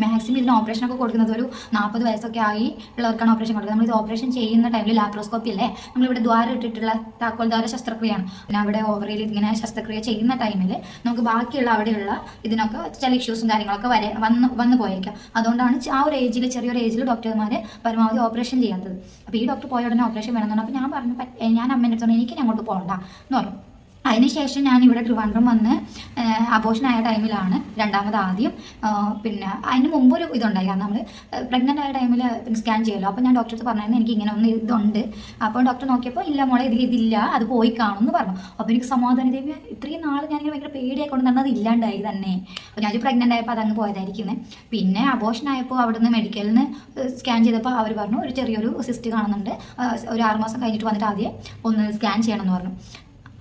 മാക്സിമം ഇതിന് ഓപ്പറേഷനൊക്കെ കൊടുക്കുന്നത് ഒരു 40 വയസ്സൊക്കെ ആയി ഉള്ളവർക്കാണ് ഓപ്പറേഷൻ കൊടുക്കുന്നത്. നമ്മളിത് ഓപ്പറേഷൻ ചെയ്യുന്ന ടൈമിൽ ലാപ്രോസ്കോപ്പി അല്ലേ, നമ്മളിവിടെ ദ്വാരം ഇട്ടിട്ടുള്ള താക്കോൽ ദ്വാര ശസ്ത്രക്രിയയാണ്. പിന്നെ അവിടെ ഓവറിയിൽ ഇങ്ങനെ ശസ്ത്രക്രിയ ചെയ്യുന്ന ടൈമിൽ നമുക്ക് ബാക്കിയുള്ള അവിടെയുള്ള ഇതിനൊക്കെ ചില ഇഷ്യൂസും കാര്യങ്ങളൊക്കെ വന്നു പോയേക്കാം. അതുകൊണ്ടാണ് ആ ഒരു ഏജിൽ, ചെറിയൊരു ഏജിൽ ഡോക്ടർമാർ പരമാവധി ഓപ്പറേഷൻ ചെയ്യാത്തത്. അപ്പോൾ ഈ ഡോക്ടർ പോയ ഉടനെ ഓപ്പറേഷൻ വേണമെന്ന് പറഞ്ഞു. അപ്പോൾ ഞാൻ പറഞ്ഞു, ഞാൻ അമ്മേൻ്റെ അടുത്ത് എനിക്ക് അങ്ങോട്ട് പോകണ്ട എന്ന് പറഞ്ഞു. അതിനുശേഷം ഞാൻ ഇവിടെ ട്രിവാൻഡ്രം വന്ന് അബോഷനായ ടൈമിലാണ് രണ്ടാമത് ആദ്യം. പിന്നെ അതിന് മുമ്പൊരു ഇതുണ്ടായി, കാരണം നമ്മൾ പ്രഗ്നൻ്റ് ആയ ടൈമിൽ പിന്നെ സ്കാൻ ചെയ്യുമല്ലോ. അപ്പോൾ ഞാൻ ഡോക്ടർക്ക് പറഞ്ഞായിരുന്നു എനിക്ക് ഇങ്ങനെ ഒന്ന് ഇതുണ്ട്. അപ്പോൾ ഡോക്ടർ നോക്കിയപ്പോൾ ഇല്ല മോളെ ഇതില്ല, അത് പോയി കാണുമെന്ന് പറഞ്ഞു. അപ്പോൾ എനിക്ക് സമാധാനം, ദേവി ഇത്രയും നാൾ ഞാനിങ്ങനെ ഭയങ്കര പേടിയായിക്കൊണ്ട് തന്നെ അത് ഇല്ലാണ്ടായി തന്നെ. അപ്പോൾ ഞാൻ പ്രഗ്നൻ്റ് ആയപ്പോൾ അതങ്ങ് പോയതായിരിക്കുന്നത്. പിന്നെ അബോഷനായപ്പോൾ അവിടുന്ന് മെഡിക്കലിൽ നിന്ന് സ്കാൻ ചെയ്തപ്പോൾ അവർ പറഞ്ഞു ഒരു ചെറിയൊരു സിസ്റ്റ് കാണുന്നുണ്ട്, ഒരു 6 മാസം കഴിഞ്ഞിട്ട് വന്നിട്ട് ആദ്യം ഒന്ന് സ്കാൻ ചെയ്യണമെന്ന് പറഞ്ഞു.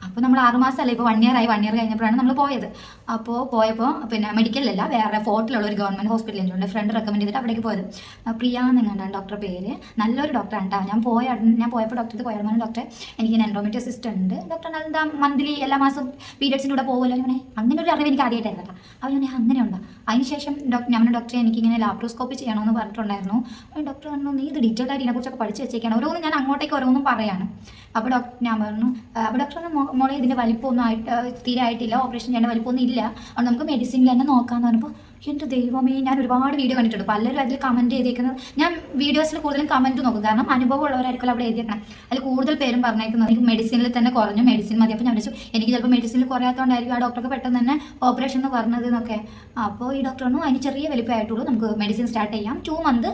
അപ്പോൾ നമ്മൾ 6 മാസമല്ല, ഇപ്പോൾ 1 ഇയർ ആയി. 1 ഇയർ കഴിഞ്ഞപ്പോഴാണ് നമ്മൾ പോയത്. അപ്പോൾ പോയപ്പോൾ പിന്നെ മെഡിക്കലല്ല, വേറെ ഫോർട്ടിലുള്ള ഒരു ഗവൺമെൻറ് ഹോസ്പിറ്റലിൽ ഉണ്ട്, ഫ്രണ്ട് റെക്കമെൻഡ് ചെയ്തിട്ട് അവിടേക്ക് പോയത്. പ്രിയ എന്നെങ്ങാണ്ടാണ് ഡോക്ടറുടെ പേര്, നല്ലൊരു ഡോക്ടറാണ് കേട്ടോ. ഞാൻ പോയപ്പോൾ ഡോക്ടർക്ക് പോയപ്പോൾ ഡോക്ടർ എനിക്കിങ്ങനെ എൻഡോമെട്രിയോസിസ്റ്റ് ഉണ്ട് ഡോക്ടർ, എന്താ മന്ത്ലി എല്ലാ മാസം പീരിയഡ്സിൻ്റെ കൂടെ പോകുമല്ലോ. അങ്ങനെ ഒരു അറിവ് എനിക്ക് ആദ്യമായിട്ടായിരുന്നു കേട്ടോ. അപ്പോൾ ഞാൻ അങ്ങനെ ഉണ്ടോ. അതിനുശേഷം ഡോക്ടറെ എനിക്കിങ്ങനെ ലാപ്രോസ്കോപ്പി ചെയ്യണമെന്ന് പറഞ്ഞിട്ടുണ്ടായിരുന്നു. ഡോക്ടർ പറഞ്ഞു നീ ഇത് ഡീറ്റെയിൽ ആയിട്ട് ഇതിനെക്കുറിച്ചൊക്കെ പഠിച്ച് വെച്ചേക്കാണ്, ഓരോന്നും ഞാൻ അങ്ങോട്ടേക്ക് ഓരോന്നും പറയാണ്. അപ്പോൾ ഞാൻ പറഞ്ഞു, അപ്പോൾ ഡോക്ടർ മോളെ ഇതിൻ്റെ വലിപ്പമൊന്നും തീരെ ആയിട്ടില്ല, ഓപ്പറേഷൻ ചെയ്യേണ്ട വലിപ്പമൊന്നും ഇല്ല, അതുകൊണ്ട് നമുക്ക് മെഡിസിനിൽ തന്നെ നോക്കാമെന്ന് പറഞ്ഞപ്പോൾ എൻ്റെ ദൈവമേ, ഞാൻ ഒരുപാട് വീഡിയോ കണ്ടിട്ടുണ്ട്, പലരും അതിൽ കമൻറ്റ് ചെയ്തേക്കുന്നത്. ഞാൻ വീഡിയോസിൽ കൂടുതലും കമൻറ്റ് നോക്കും, കാരണം അനുഭവമുള്ളവരായിരിക്കും അവിടെ എഴുതിയേക്കണം. അതിൽ കൂടുതൽ പേരും പറഞ്ഞേക്കുന്നത് എനിക്ക് മെഡിസിനിൽ തന്നെ കുറഞ്ഞു, മെഡിസിൻ മതി. അപ്പോൾ ഞാൻ വിളിച്ചു എനിക്ക് ചിലപ്പോൾ മെഡിസിനിൽ കുറയാത്തതുകൊണ്ടായിരിക്കും ആ ഡോക്ടർക്ക് പെട്ടെന്ന് തന്നെ ഓപ്പറേഷൻ എന്ന് പറഞ്ഞത് എന്നൊക്കെ. അപ്പോൾ ഈ ഡോക്ടർ പറഞ്ഞു അതിന് ചെറിയ വലിപ്പമായിട്ടുള്ളൂ, നമുക്ക് മെഡിസിൻ സ്റ്റാർട്ട് ചെയ്യാം, 2 മന്ത്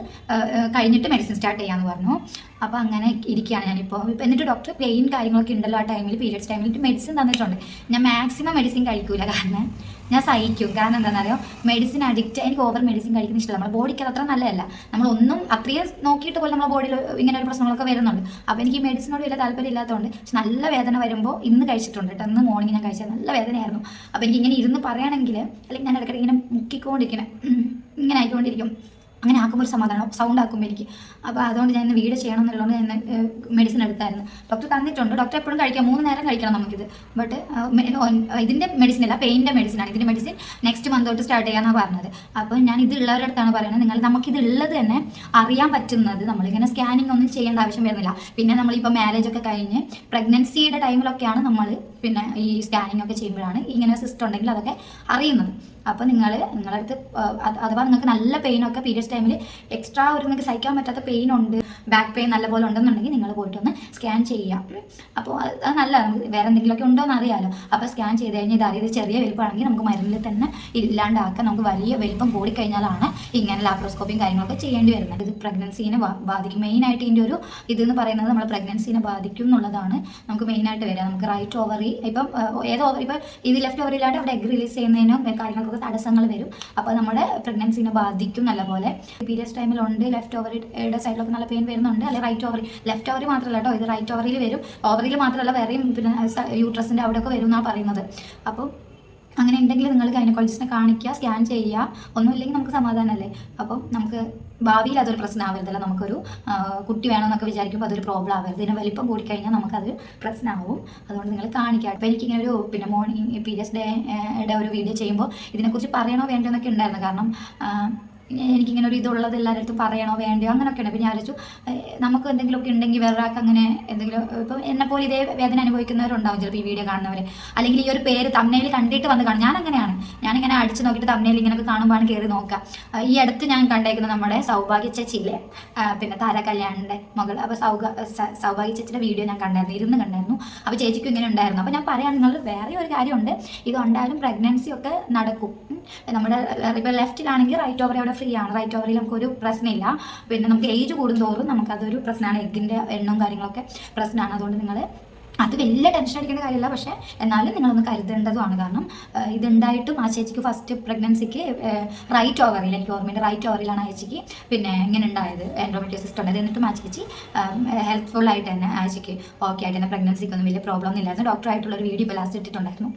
കഴിഞ്ഞിട്ട് മെഡിസിൻ സ്റ്റാർട്ട് ചെയ്യാമെന്ന് പറഞ്ഞു. അപ്പോൾ അങ്ങനെ ഇരിക്കുകയാണ് ഞാനിപ്പോൾ. എന്നിട്ട് ഡോക്ടർ പെയിൻ കാര്യങ്ങളൊക്കെ ഉണ്ടല്ലോ ആ ടൈമിൽ, പീരിയഡ്സ് ടൈമിൽ മെഡിസിൻ തന്നിട്ടുണ്ട്. ഞാൻ മാക്സിമം മെഡിസിൻ കഴിക്കൂല, കാരണം ഞാൻ സഹിക്കും. കാരണം എന്താണെന്നറിയോ, മെഡിസിൻ അഡിക്റ്റ്, എനിക്ക് ഓവർ മെഡിസിൻ കഴിക്കുന്ന ഇഷ്ടമല്ല. നമ്മുടെ ബോഡിക്ക് അത് അത്ര നല്ലതല്ല. നമ്മളൊന്നും അത്രയും നോക്കിയിട്ട് പോലും നമ്മുടെ ബോഡിയിൽ ഇങ്ങനെ ഒരു പ്രശ്നങ്ങളൊക്കെ വരുന്നുണ്ട്. അപ്പോൾ എനിക്ക് ഈ മെഡിസിനോട് വലിയ താല്പര്യം ഇല്ലാത്തതുകൊണ്ട്, പക്ഷെ നല്ല വേദന വരുമ്പോൾ ഇന്ന് കഴിച്ചിട്ടുണ്ട് കേട്ടോ, ഇന്ന് മോർണിംഗ് ഞാൻ കഴിച്ചത് നല്ല വേദനയായിരുന്നു. അപ്പോൾ എനിക്ക് ഇങ്ങനെ ഇരുന്ന് പറയുകയാണെങ്കിൽ, അല്ലെങ്കിൽ ഞാൻ ഇടയ്ക്കിടെ ഇങ്ങനെ മുക്കിക്കൊണ്ടിരിക്കണം, ഇങ്ങനെ ആയിക്കൊണ്ടിരിക്കും. അങ്ങനെ ആക്കുമ്പോൾ ഒരു സമാധാനം, സൗണ്ട് ആക്കുമ്പോൾ എനിക്ക്. അപ്പോൾ അതുകൊണ്ട് ഞാൻ ഇന്ന് വീഡിയോ ചെയ്യണം എന്നുള്ളതുകൊണ്ട് ഞാൻ മെഡിസിൻ എടുത്തായിരുന്നു. ഡോക്ടർ തന്നിട്ടുണ്ട്, ഡോക്ടർ എപ്പോഴും കഴിക്കാം, 3 നേരം കഴിക്കണം നമുക്കിത്. ബട്ട് ഇതിൻ്റെ മെഡിസിൻ അല്ല, പെയിൻ്റെ മെഡിസിനാണ്. ഇതിൻ്റെ മെഡിസിൻ നെക്സ്റ്റ് മന്ത് തൊട്ട് സ്റ്റാർട്ട് ചെയ്യാമെന്നാണ് പറഞ്ഞത്. അപ്പോൾ ഞാൻ ഇത് ഉള്ളവരുടെ അടുത്താണ് പറയുന്നത്, നമുക്കിത് ഉള്ളത് തന്നെ അറിയാൻ പറ്റുന്നത്, നമ്മളിങ്ങനെ സ്കാനിങ് ഒന്നും ചെയ്യേണ്ട ആവശ്യം വരുന്നില്ല. പിന്നെ നമ്മളിപ്പോൾ മാരേജ് ഒക്കെ കഴിഞ്ഞ് പ്രഗ്നൻസിയുടെ ടൈമിലൊക്കെയാണ് നമ്മൾ പിന്നെ ഈ സ്കാനിങ് ഒക്കെ ചെയ്യുമ്പോഴാണ് ഇങ്ങനെ സിസ്റ്റം ഉണ്ടെങ്കിൽ അതൊക്കെ അറിയുന്നത്. അപ്പോൾ നിങ്ങളുടെ അടുത്ത് അഥവാ നിങ്ങൾക്ക് നല്ല പെയിനൊക്കെ പീരിയഡ്സ് ടൈമിൽ എക്സ്ട്രാ ഒരു നിങ്ങൾക്ക് സഹിക്കാൻ പറ്റാത്ത പെയിൻ ഉണ്ട്, ബാക്ക് പെയിൻ നല്ലപോലെ ഉണ്ടെന്നുണ്ടെങ്കിൽ നിങ്ങൾ പോയിട്ടൊന്ന് സ്കാൻ ചെയ്യാം. അപ്പോൾ അത് നല്ലതാണ്, വേറെ എന്തെങ്കിലുമൊക്കെ ഉണ്ടോ എന്ന് അറിയാമല്ലോ. അപ്പോൾ സ്കാൻ ചെയ്ത് കഴിഞ്ഞാൽ ഇത് ചെറിയ വലിപ്പമാണെങ്കിൽ നമുക്ക് മരുന്നിൽ തന്നെ ഇല്ലാണ്ടാക്കാം. നമുക്ക് വലിയ വലിപ്പം കൂടിക്കഴിഞ്ഞാലാണ് ഇങ്ങനെ ലാപ്രോസ്കോപ്പിയും കാര്യങ്ങളൊക്കെ ചെയ്യേണ്ടി വരുന്നത്. ഇത് പ്രഗ്നൻസീനെ ബാധിക്കും. മെയിനായിട്ട് ഇതിൻ്റെ ഒരു ഇതെന്ന് പറയുന്നത് നമ്മൾ പ്രഗ്നൻസീനെ ബാധിക്കും എന്നുള്ളതാണ് നമുക്ക് മെയിനായിട്ട് വരിക. നമുക്ക് റൈറ്റ് ഓവറി, ഇപ്പം ഏത് ഓവറി, ഇപ്പോൾ ഇത് ലെഫ്റ്റ് ഓവറിയിലായിട്ട് അവിടെ എഗ് റിലീസ് ചെയ്യുന്നതിനും കാര്യങ്ങൾക്കൊക്കെ തടസ്സങ്ങൾ വരും. അപ്പോൾ നമ്മുടെ പ്രഗ്നൻസിനെ ബാധിക്കും നല്ലപോലെ. പീരിയഡ്സ് ടൈമിലുണ്ട് ലെഫ്റ്റ് ഓവറിയുടെ സൈഡിലൊക്കെ നല്ല പെയിൻ വരുന്നുണ്ട്, അല്ലെങ്കിൽ റൈറ്റ് ഓവറി, ലെഫ്റ്റ് ഓവറി മാത്രമല്ല കേട്ടോ, ഇത് റൈറ്റ് ഓവറിയിൽ വരും. ഓവറിയിൽ മാത്രമല്ല വേറെയും പിന്നെ യൂട്രസിൻ്റെ അവിടെയൊക്കെ വരും എന്നാണ് പറയുന്നത്. അപ്പോൾ അങ്ങനെ ഉണ്ടെങ്കിൽ നിങ്ങൾ ഗൈനക്കോളജിസ്റ്റിനെ കാണിക്കുക, സ്കാൻ ചെയ്യുക. ഒന്നുമില്ലെങ്കിൽ നമുക്ക് സമാധാനമല്ലേ. അപ്പം നമുക്ക് ഭാവിയിൽ അതൊരു പ്രശ്നമാവരുതല്ലോ. നമുക്കൊരു കുട്ടി വേണമെന്നൊക്കെ വിചാരിക്കുമ്പോൾ അതൊരു പ്രോബ്ലം ആവരുത്. ഇതിന് വലിപ്പം കൂടിക്കഴിഞ്ഞാൽ നമുക്കത് പ്രശ്നമാവും. അതുകൊണ്ട് നിങ്ങൾ കാണിക്കുക. അപ്പോൾ എനിക്കിങ്ങനെ ഒരു പിന്നെ മോർണിംഗ് പീരിയഡ്സ് ഡേയുടെ ഒരു വീഡിയോ ചെയ്യുമ്പോൾ ഇതിനെക്കുറിച്ച് പറയണോ വേണ്ടോ എന്നൊക്കെ ഉണ്ടായിരുന്നു. കാരണം എനിക്കിങ്ങനെ ഒരു ഇതുള്ളത് എല്ലാവരുടെ അടുത്തും പറയണോ വേണ്ടയോ അങ്ങനെയൊക്കെയാണ്. അപ്പോൾ ഞാൻ വിചാരിച്ചു നമുക്ക് എന്തെങ്കിലുമൊക്കെ ഉണ്ടെങ്കിൽ വേറെ ആൾക്ക് അങ്ങനെ എന്തെങ്കിലും, ഇപ്പം എന്നെപ്പോലെ ഇതേ വേദന അനുഭവിക്കുന്നവരുണ്ടാവും ചിലപ്പോൾ ഈ വീഡിയോ കാണുന്നവർ, അല്ലെങ്കിൽ ഈ ഒരു പേര് തമ്മിൽ കണ്ടിട്ട് വന്ന് കാണും. ഞാനിങ്ങനെ അടിച്ച് നോക്കിയിട്ട് തമ്മിൽ ഇങ്ങനെയൊക്കെ കാണുമ്പോഴാണ് കയറി നോക്കുക. ഈ അടുത്ത് ഞാൻ കണ്ടേക്കുന്നത് നമ്മുടെ സൗഭാഗ്യ ചേച്ചിയിലെ പിന്നെ താര കല്യാണിൻ്റെ മകൾ. അപ്പോൾ സൗഭാഗ്യ ചേച്ചിയുടെ വീഡിയോ ഞാൻ കണ്ടായിരുന്നു. അപ്പോൾ ചേച്ചിക്കും ഇങ്ങനെ ഉണ്ടായിരുന്നു. അപ്പോൾ ഞാൻ പറയാം, നിങ്ങൾ വേറെ ഒരു കാര്യമുണ്ട്, ഇത് ഉണ്ടായാലും പ്രഗ്നൻസി ഒക്കെ നടക്കും. നമ്മുടെ ഇപ്പോൾ ലെഫ്റ്റിലാണെങ്കിൽ റൈറ്റ് ഓവർ അവിടെ ഫ്രീ ആണ്, റൈറ്റ് ഓവറിൽ നമുക്കൊരു പ്രശ്നമില്ല. പിന്നെ നമുക്ക് ഏജ് കൂടുന്തോറും നമുക്കതൊരു പ്രശ്നമാണ്, എഗ്ഗിൻ്റെ എണ്ണവും കാര്യങ്ങളൊക്കെ പ്രശ്നമാണ്. അതുകൊണ്ട് നിങ്ങൾ അത് വലിയ ടെൻഷൻ അടിക്കേണ്ട കാര്യമില്ല. പക്ഷേ എന്നാലും നിങ്ങളൊന്ന് കരുതേണ്ടതുമാണ്. കാരണം ഇതുണ്ടായിട്ടും ആ ചേച്ചിക്ക് ഫസ്റ്റ് പ്രഗ്നൻസിക്ക് റൈറ്റ് ഓവറിൽ, എനിക്ക് ഓർമ്മയുണ്ട്, റൈറ്റ് ഓവറിലാണ് ആ ചേച്ചിക്ക് പിന്നെ ഇങ്ങനെ ഉണ്ടായത്, എൻഡോമെട്രിയോസിസ് ഉണ്ടായത്. എന്നിട്ടും ആ ചേച്ചി ഹെൽപ്ഫുൾ ആയിട്ട് തന്നെ ആ ചേച്ചിക്ക് ഓക്കെ ആയിട്ട് തന്നെ പ്രഗ്നൻസിക്കൊന്നും വലിയ പ്രോബ്ലം ഒന്നും ഇല്ലായിരുന്നു. ഡോക്ടറായിട്ടുള്ളൊരു വീഡിയോ ഇപ്പോൾ ലാസ്റ്റ് ഇട്ടിട്ടുണ്ടായിരുന്നു.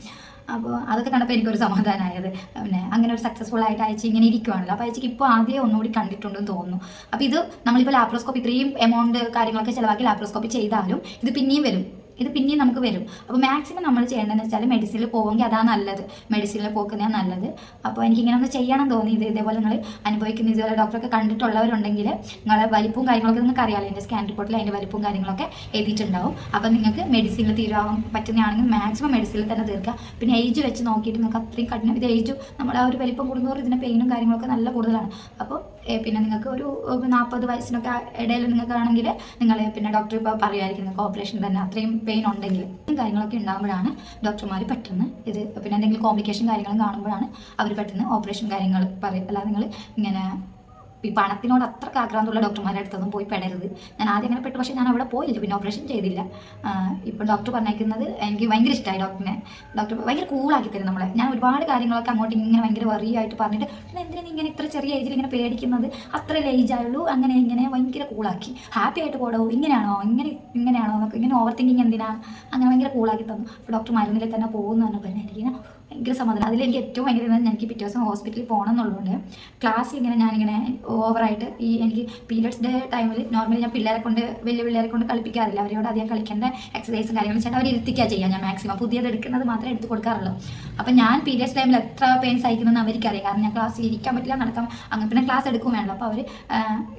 അപ്പോൾ അതൊക്കെ കണ്ടപ്പോൾ എനിക്കൊരു സമാധാനമായത്. പിന്നെ അങ്ങനെ ഒരു സക്സസ്ഫുൾ ആയിട്ട് അയച്ച് ഇങ്ങനെ ഇരിക്കുവാണല്ലോ. അപ്പോൾ അയച്ചിക്ക് ഇപ്പോൾ ആദ്യം ഒന്നുകൂടി കണ്ടിട്ടുണ്ടെന്ന് തോന്നുന്നു. അപ്പോൾ ഇത് നമ്മളിപ്പോൾ ലാപ്രോസ്കോപ്പി ഇത്രയും എമൗണ്ട് കാര്യങ്ങളൊക്കെ ചിലവാക്കി ലാപ്രോസ്കോപ്പി ചെയ്താലും ഇത് പിന്നെയും വരും, ഇത് പിന്നെയും നമുക്ക് വരും. അപ്പോൾ മാക്സിമം നമ്മൾ ചെയ്യേണ്ടതെന്ന് വെച്ചാൽ മെഡിസിനിൽ പോകുമെങ്കിൽ അതാണ് നല്ലത്, മെഡിസിനിൽ പോകുന്നതാണ് നല്ലത്. അപ്പോൾ എനിക്കിങ്ങനെ ഒന്ന് ചെയ്യണം തോന്നി. ഇതേപോലെ നിങ്ങൾ അനുഭവിക്കുന്ന ഇതുപോലെ ഡോക്ടറൊക്കെ കണ്ടിട്ടുള്ളവരുണ്ടെങ്കിൽ നിങ്ങളെ വലിപ്പവും കാര്യങ്ങളൊക്കെ നിങ്ങൾക്ക് അറിയാമല്ലോ, എൻ്റെ സ്കാൻ റിപ്പോർട്ടിൽ അതിൻ്റെ വലിപ്പവും കാര്യങ്ങളൊക്കെ എഴുതിയിട്ടുണ്ടാവും. അപ്പോൾ നിങ്ങൾക്ക് മെഡിസിനിൽ തീരാൻ പറ്റുന്നതാണെങ്കിൽ മാക്സിമം മെഡിസിനിൽ തന്നെ തീർക്കുക. പിന്നെ ഏജ് വെച്ച് നോക്കിയിട്ട് നിങ്ങൾക്ക് അത്രയും കഠിനം, ഇത് ഏജ് നമ്മുടെ ആ ഒരു വലിപ്പം കൂടുന്നതോറും ഇതിൻ്റെ പെയിനും കാര്യങ്ങളൊക്കെ നല്ല കൂടുതലാണ്. അപ്പോൾ പിന്നെ നിങ്ങൾക്ക് ഒരു 40 വയസ്സിനൊക്കെ ഇടയിൽ നിങ്ങൾക്കാണെങ്കിൽ നിങ്ങൾ പിന്നെ ഡോക്ടർ ഇപ്പോൾ പറയുമായിരിക്കും നിങ്ങൾക്ക് ഓപ്പറേഷൻ തന്നെ, അത്രയും പെയിൻ ഉണ്ടെങ്കിൽ കാര്യങ്ങളൊക്കെ ഉണ്ടാകുമ്പോഴാണ് ഡോക്ടർമാർ പെട്ടെന്ന് ഇത് പിന്നെ എന്തെങ്കിലും കോംപ്ലിക്കേഷൻ കാര്യങ്ങളും കാണുമ്പോഴാണ് അവർ പെട്ടെന്ന് ഓപ്പറേഷൻ കാര്യങ്ങൾ പറയും. അല്ലാതെ നിങ്ങൾ ഇങ്ങനെ ഈ പണത്തിനോട് അത്ര ആക്രാന്തമുള്ള ഡോക്ടർമാരുടെ അടുത്തൊന്നും പോയി പെടരുത്. ഞാൻ ആദ്യം അങ്ങനെ പെട്ടു, പക്ഷേ ഞാൻ അവിടെ പോയില്ല, പിന്നെ ഓപ്പറേഷൻ ചെയ്തില്ല. ഇപ്പം ഡോക്ടർ പറഞ്ഞേക്കുന്നത് എനിക്ക് ഭയങ്കര ഇഷ്ടമായി. ഡോക്ടർ ഭയങ്കര കൂളാക്കി തരും നമ്മളെ. ഞാൻ ഒരുപാട് കാര്യങ്ങളൊക്കെ അങ്ങോട്ട് ഇങ്ങനെ ഭയങ്കര വറിയായിട്ട് പറഞ്ഞിട്ട് പിന്നെ എന്തിനാണ് ഇങ്ങനെ ഇത്ര ചെറിയ ഏജിൽ ഇങ്ങനെ പേടിക്കുന്നത്, അത്രയല്ലേ ഏജ് ആയുള്ളൂ, അങ്ങനെ ഇങ്ങനെ ഭയങ്കര കൂളാക്കി ഹാപ്പി ആയിട്ട് പോടോ, ഇങ്ങനെയാണോ ഇങ്ങനെയാണോ എന്നൊക്കെ ഇങ്ങനെ ഓവർ തിങ്കിങ് എന്തിനാ, അങ്ങനെ ഭയങ്കര കൂളാക്കി തന്നു. അപ്പോൾ ഡോക്ടർ മരുന്നിൽ തന്നെ പോകുന്നു പറഞ്ഞപ്പോൾ എനിക്കിങ്ങനെ ഭയങ്കര സമാധാനം. അതിലെനിക്ക് ഏറ്റവും ഭയങ്കര എനിക്ക് പിറ്റേ ദിവസം ഹോസ്പിറ്റലിൽ പോകണം എന്നുള്ളതുകൊണ്ട് ക്ലാസ് ഇങ്ങനെ ഞാനിങ്ങനെ ഓവറായിട്ട് ഈ എനിക്ക് പീരിയഡ്സ് ഡേ ടൈമിൽ നോർമലി ഞാൻ വലിയ പിള്ളേരെ കൊണ്ട് കളിപ്പിക്കാറില്ല. അവരോട് അധികം കളിക്കേണ്ട എക്സസൈസും കാര്യങ്ങളും ചേട്ടാ അവർ ഇരുത്തിക്കുക ചെയ്യാം. ഞാൻ മാക്സിമം പുതിയത് എടുക്കുന്നത് മാത്രമേ എടുത്ത് കൊടുക്കാറുള്ളൂ. അപ്പം ഞാൻ പീരിയഡ്സ് ടൈമിൽ എത്ര പെയിൻ സഹിക്കുന്നതെന്ന് അവർക്കറിയാം. കാരണം ഞാൻ ക്ലാസ്സിൽ ഇരിക്കാൻ പറ്റില്ല, നടക്കാൻ അങ്ങനെ പിന്നെ ക്ലാസ് എടുക്കും വേണമല്ലോ. അപ്പോൾ അവർ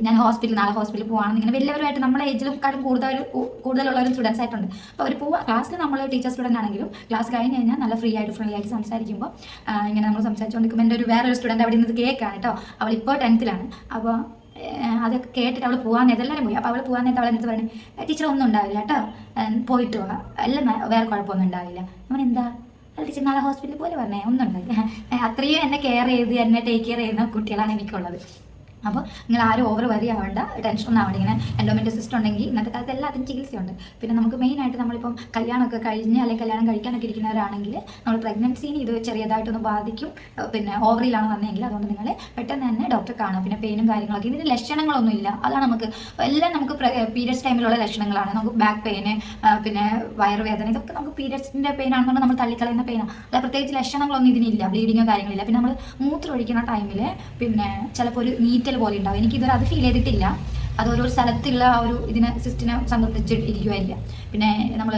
ഞാൻ നാളെ ഹോസ്പിറ്റലിൽ പോകണമെന്ന് ഇങ്ങനെ വലിയവരുമായിട്ട് നമ്മളെ ഏജിലും കാര്യം കൂടുതലുള്ളവരും സ്റ്റുഡൻസ് ആയിട്ടുണ്ട്. അപ്പോൾ അവർ പോവുക ക്ലാസ്സിൽ നമ്മൾ ടീച്ചർ സ്റ്റുഡൻ്റ് ആണെങ്കിലും ക്ലാസ് കഴിഞ്ഞ് കഴിഞ്ഞാൽ നല്ല ഫ്രീ ആയിട്ട് സംസാരിക്കുമ്പോൾ ഇങ്ങനെ നമ്മൾ സംസാരിച്ചുകൊണ്ടിരിക്കുമ്പോൾ എൻ്റെ വേറൊരു സ്റ്റുഡൻറ്റ് അവിടെ നിന്ന് കേൾക്കാണ് കേട്ടോ. അവളിപ്പോൾ 10th അപ്പോൾ അതൊക്കെ കേട്ടിട്ട് അവൾ പോകാൻ നേരത്തെ എല്ലാവരും പോയി. അപ്പോൾ അവൾ പോകാൻ നേരത്തെ അവളെ അടുത്ത് പറഞ്ഞു ടീച്ചർ ഒന്നും ഉണ്ടാവില്ല കേട്ടോ, പോയിട്ട് പോവാ, എല്ലാം വേറെ കുഴപ്പമൊന്നും ഉണ്ടാവില്ല. നമ്മൾ എന്താ ടീച്ചർ നാളെ ഹോസ്പിറ്റലിൽ പോലെ പറഞ്ഞേ, ഒന്നും ഉണ്ടാവില്ല. അത്രയും എന്നെ കെയർ ചെയ്ത് എന്നെ ടേക്ക് കെയർ ചെയ്യുന്ന കുട്ടികളാണ് എനിക്കുള്ളത്. അപ്പോൾ നിങ്ങൾ ആരും ഓവർ വരി ആവേണ്ട, ടെൻഷനൊന്നും ആവേണ്ട. ഇങ്ങനെ എൻഡോമെട്രിയോസിസ് ഉണ്ടെങ്കിൽ ഇന്നത്തെ കാലത്ത് എല്ലാത്തിനും ചികിത്സയുണ്ട്. പിന്നെ നമുക്ക് മെയിനായിട്ട് നമ്മളിപ്പം കല്യാണമൊക്കെ കഴിഞ്ഞ് അല്ലെങ്കിൽ കല്യാണം കഴിക്കാനൊക്കെ ഇരിക്കുന്നവരാണെങ്കിൽ നമ്മൾ പ്രഗ്നൻസിന് ഇത് ചെറിയതായിട്ടൊന്ന് ബാധിക്കും. പിന്നെ ഓവറിയിലാണ് വന്നതെങ്കിൽ അതുകൊണ്ട് നിങ്ങൾ പെട്ടെന്ന് തന്നെ ഡോക്ടറെ കാണുക. പിന്നെ പെയിനും കാര്യങ്ങളൊക്കെ ഇതിന് ലക്ഷണങ്ങളൊന്നും ഇല്ല. അതാണ് നമുക്ക് പീരിയഡ്സ് ടൈമിലുള്ള ലക്ഷണങ്ങളാണ്. നമുക്ക് ബാക്ക് പെയിന്, പിന്നെ വയറുവേദന, ഇതൊക്കെ നമുക്ക് പീരിയഡ്സിൻ്റെ പെയിൻ ആണെന്നുകൊണ്ട് നമ്മൾ തള്ളിക്കളയുന്ന പെയിനാണ്. അല്ല പ്രത്യേകിച്ച് ലക്ഷണങ്ങളൊന്നും ഇതിനില്ല, ബ്ലീഡിങ്ങോ കാര്യങ്ങളില്ല. പിന്നെ നമ്മൾ മൂത്രമൊഴിക്കുന്ന ടൈമിൽ പിന്നെ ചിലപ്പോൾ ഒരു നീറ്റ് പോലെ ഉണ്ടാവും. എനിക്കിതുവരെ അത് ഫീൽ ചെയ്തിട്ടില്ല. അത് ഓരോ സ്ഥലത്തുള്ള ആ ഒരു സിസ്റ്റിനെ സംബന്ധിച്ചിരിക്കുമായിരിക്കാം. പിന്നെ നമ്മൾ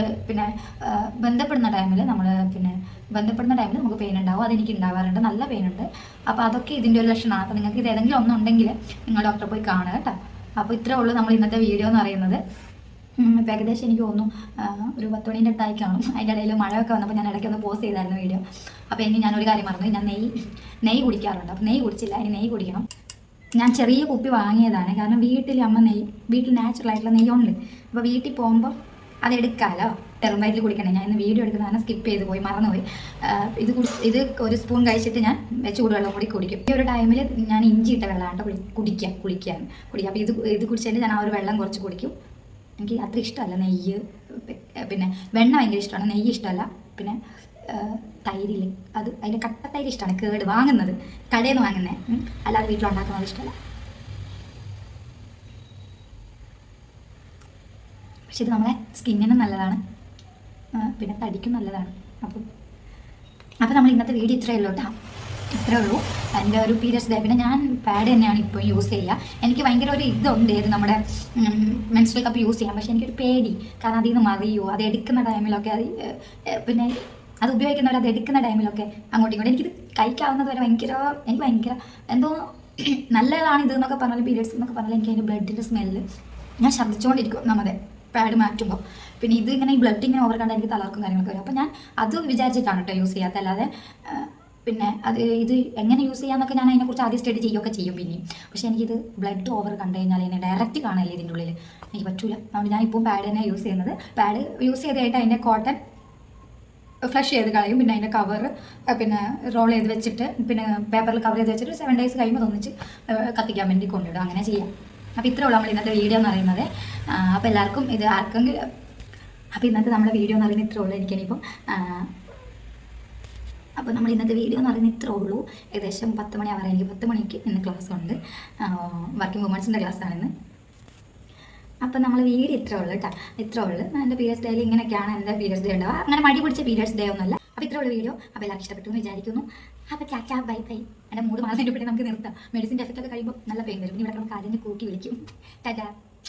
ബന്ധപ്പെടുന്ന ടൈമിൽ നമുക്ക് പെയിൻ ഉണ്ടാവും. അതെനിക്ക് ഉണ്ടാവാറുണ്ട്, നല്ല പെയിൻ ഉണ്ട്. അപ്പോൾ അതൊക്കെ ഇതിൻ്റെ ഒരു ലക്ഷണമാണ്. അപ്പോൾ നിങ്ങൾക്ക് ഇത് ഏതെങ്കിലും ഒന്നുണ്ടെങ്കിൽ നിങ്ങൾ ഡോക്ടറെ പോയി കാണുക കേട്ടോ. അപ്പോൾ ഇത്രേ ഉള്ളൂ നമ്മൾ ഇന്നത്തെ വീഡിയോ എന്ന് പറയുന്നത്. ഇപ്പോൾ ഏകദേശം എനിക്ക് തോന്നുന്നു ഒരു 10 മണീൻ്റെ അടുത്തായി കാണും. അതിൻ്റെ ഇടയിൽ മഴയൊക്കെ വന്നപ്പോൾ ഞാൻ ഇടയ്ക്കൊന്ന് പോസ്റ്റ് ചെയ്തായിരുന്നു വീഡിയോ. അപ്പോൾ ഇനി ഞാനൊരു കാര്യം മറന്നു, ഞാൻ നെയ്യ് കുടിക്കാറുണ്ട്. അപ്പോൾ നെയ്യ് കുടിച്ചില്ല, ഇനി നെയ്യ് കുടിക്കണം. ഞാൻ ചെറിയ കുപ്പി വാങ്ങിയതാണ്, കാരണം വീട്ടിൽ നാച്ചുറൽ ആയിട്ടുള്ള നെയ്യുണ്ട്. അപ്പോൾ വീട്ടിൽ പോകുമ്പോൾ അതെടുക്കാമല്ലോ, ടെർമൈറ്റിൽ കുടിക്കണേ. ഞാൻ ഇന്ന് വീഡിയോ എടുക്കുന്ന കാരണം സ്കിപ്പ് ചെയ്ത് പോയി, മറന്നുപോയി. ഇത് ഒരു സ്പൂൺ കഴിച്ചിട്ട് ഞാൻ ചൂടുവെള്ളം കൂടി കുടിക്കും. ഈ ഒരു ടൈമിൽ ഞാൻ ഇഞ്ചി ഇട്ട വെള്ളമാട്ടോ കുടിക്കുക. അപ്പോൾ ഇത് കുടിച്ചിട്ട് ഞാൻ ആ ഒരു വെള്ളം കുറച്ച് കുടിക്കും. എനിക്ക് അത്ര ഇഷ്ടമല്ല നെയ്യ്, പിന്നെ വെണ്ണ ഭയങ്കര ഇഷ്ടമാണ്, നെയ്യ് ഇഷ്ടമല്ല. പിന്നെ തൈരിൽ അതിൻ്റെ കട്ട തൈര് ഇഷ്ടമാണ്, കേട് വാങ്ങുന്നത്, കടയിൽ നിന്ന് വാങ്ങുന്നത്, അല്ലാതെ വീട്ടിലുണ്ടാക്കുന്നത് ഇഷ്ടമല്ല. പക്ഷെ ഇത് നമ്മളെ സ്കിന്നിനും നല്ലതാണ്, പിന്നെ തടിക്കും നല്ലതാണ്. അപ്പോൾ നമ്മൾ ഇന്നത്തെ വീഡിയോ ഇത്രയേ ഉള്ളൂ കേട്ടോ, ഇത്രയേ ഉള്ളൂ. എൻ്റെ ഒരു പീരിയഡ്സ് ഡേ. പിന്നെ ഞാൻ പാഡ് തന്നെയാണ് ഇപ്പോൾ യൂസ് ചെയ്യുക. എനിക്ക് ഭയങ്കര ഒരു ഇതുണ്ട്, ഇത് നമ്മുടെ മെൻസ്ട്രൽ കപ്പ് യൂസ് ചെയ്യാം. പക്ഷേ എനിക്കൊരു പേടി, കാരണം അതിൽ നിന്ന് മറിയോ, അത് എടുക്കുന്ന ടൈമിലൊക്കെ പിന്നെ അത് ഉപയോഗിക്കുന്നവർ അത് എടുക്കുന്ന ടൈമിലൊക്കെ അങ്ങോട്ടും ഇങ്ങോട്ടും എനിക്കിത് കഴിക്കാവുന്നത് വരെ എനിക്ക് ഭയങ്കര എന്തോ നല്ലതാണ് ഇത് എന്നൊക്കെ പറഞ്ഞാൽ, പീരിയഡ്സ് എന്നൊക്കെ പറഞ്ഞാൽ എനിക്ക് അതിൻ്റെ ബ്ലഡിൻ്റെ സ്മെല്ല് ഞാൻ ശബ്ദിച്ചുകൊണ്ടിരിക്കും നമ്മുടെ പാഡ് മാറ്റുമ്പോൾ. പിന്നെ ഇത് ഇങ്ങനെ ഈ ബ്ലഡ് ഇങ്ങനെ ഓവർ കണ്ടാൽ എനിക്ക് തളർക്കും കാര്യങ്ങളൊക്കെ വരും. അപ്പോൾ ഞാൻ അത് വിചാരിച്ചിട്ടാണ് കേട്ടോ യൂസ് ചെയ്യാത്ത, അല്ലാതെ പിന്നെ ഇത് എങ്ങനെ യൂസ് ചെയ്യാമെന്നൊക്കെ ഞാൻ അതിനെക്കുറിച്ച് ആദ്യം സ്റ്റഡി ചെയ്യുകയൊക്കെ ചെയ്യും പിന്നെയും. പക്ഷേ എനിക്കിത് ബ്ലഡ് ഓവർ കണ്ടു കഴിഞ്ഞാൽ എന്നെ ഡയറക്റ്റ് കാണല്ലേ ഇതിൻ്റെ ഉള്ളിൽ, എനിക്ക് പറ്റൂല. അതുകൊണ്ട് ഞാൻ ഇപ്പോൾ പാഡ് തന്നെ യൂസ് ചെയ്യുന്നത്. പാഡ് യൂസ് ചെയ്ത് കഴിഞ്ഞിട്ട് അതിൻ്റെ കോട്ടൺ ഫ്ലഷ് ചെയ്ത് കളയും. പിന്നെ അതിൻ്റെ കവർ പിന്നെ റോൾ ചെയ്ത് വെച്ചിട്ട്, പിന്നെ പേപ്പറിൽ കവർ ചെയ്ത് വെച്ചിട്ട് 7 days കഴിയുമ്പോൾ ഒന്നിച്ച് കത്തിക്കാൻ വേണ്ടി കൊണ്ടിടും. അങ്ങനെ ചെയ്യാം. അപ്പോൾ ഇത്രേ ഉള്ളൂ നമ്മൾ ഇന്നത്തെ വീഡിയോ എന്ന് പറയുന്നത്. അപ്പോൾ എല്ലാവർക്കും ഇത് അപ്പോൾ ഇന്നത്തെ നമ്മുടെ വീഡിയോ എന്ന് പറയുന്നത് ഇത്രേ ഉള്ളൂ. എനിക്കിനിയിപ്പം അപ്പോൾ നമ്മൾ ഇന്നത്തെ വീഡിയോ എന്ന് പറയുന്നത് ഇത്രേ ഉള്ളൂ. ഏകദേശം 10 മണി ആവാറ്. എനിക്ക് 10 മണിക്ക് ഇന്ന് ക്ലാസ് ഉണ്ട്, വർക്കിംഗ് വുമൻസിൻ്റെ ക്ലാസ്സാണിന്ന്. അപ്പം നമ്മൾ വീഡിയോ ഇത്രേ ഉള്ളൂ കേട്ടോ, ഇത്രേ ഉള്ളൂ. എൻ്റെ പീരിയഡ്സ് ഡേയിൽ ഇങ്ങനെയൊക്കെയാണ് എൻ്റെ പീരിയഡ്സ് ഡേ ഉണ്ടാവുക. അങ്ങനെ മടി പിടിച്ച പീരിയഡ്സ് ഡേ ഒന്നുമല്ല. അപ്പോൾ ഇത്രേ ഉള്ള വീഡിയോ. അപ്പോൾ എല്ലാവർക്കും ഇഷ്ടപ്പെട്ടു എന്ന് വിചാരിക്കുന്നു. അപ്പോൾ ടാറ്റാ ബൈ ബൈ. എൻ്റെ മൂഡ് മാറുന്നതിൻ്റെ കൂടെ നമുക്ക് നിർത്താം. മെഡിസിൻ്റെ എഫക്റ്റ് ഒക്കെ കഴിയുമ്പോൾ നല്ല പെയിൻ വരും. ഇവിടെ നമുക്ക് അതിൻ്റെ കൂക്കി വിളിക്കും. ടാറ്റാ.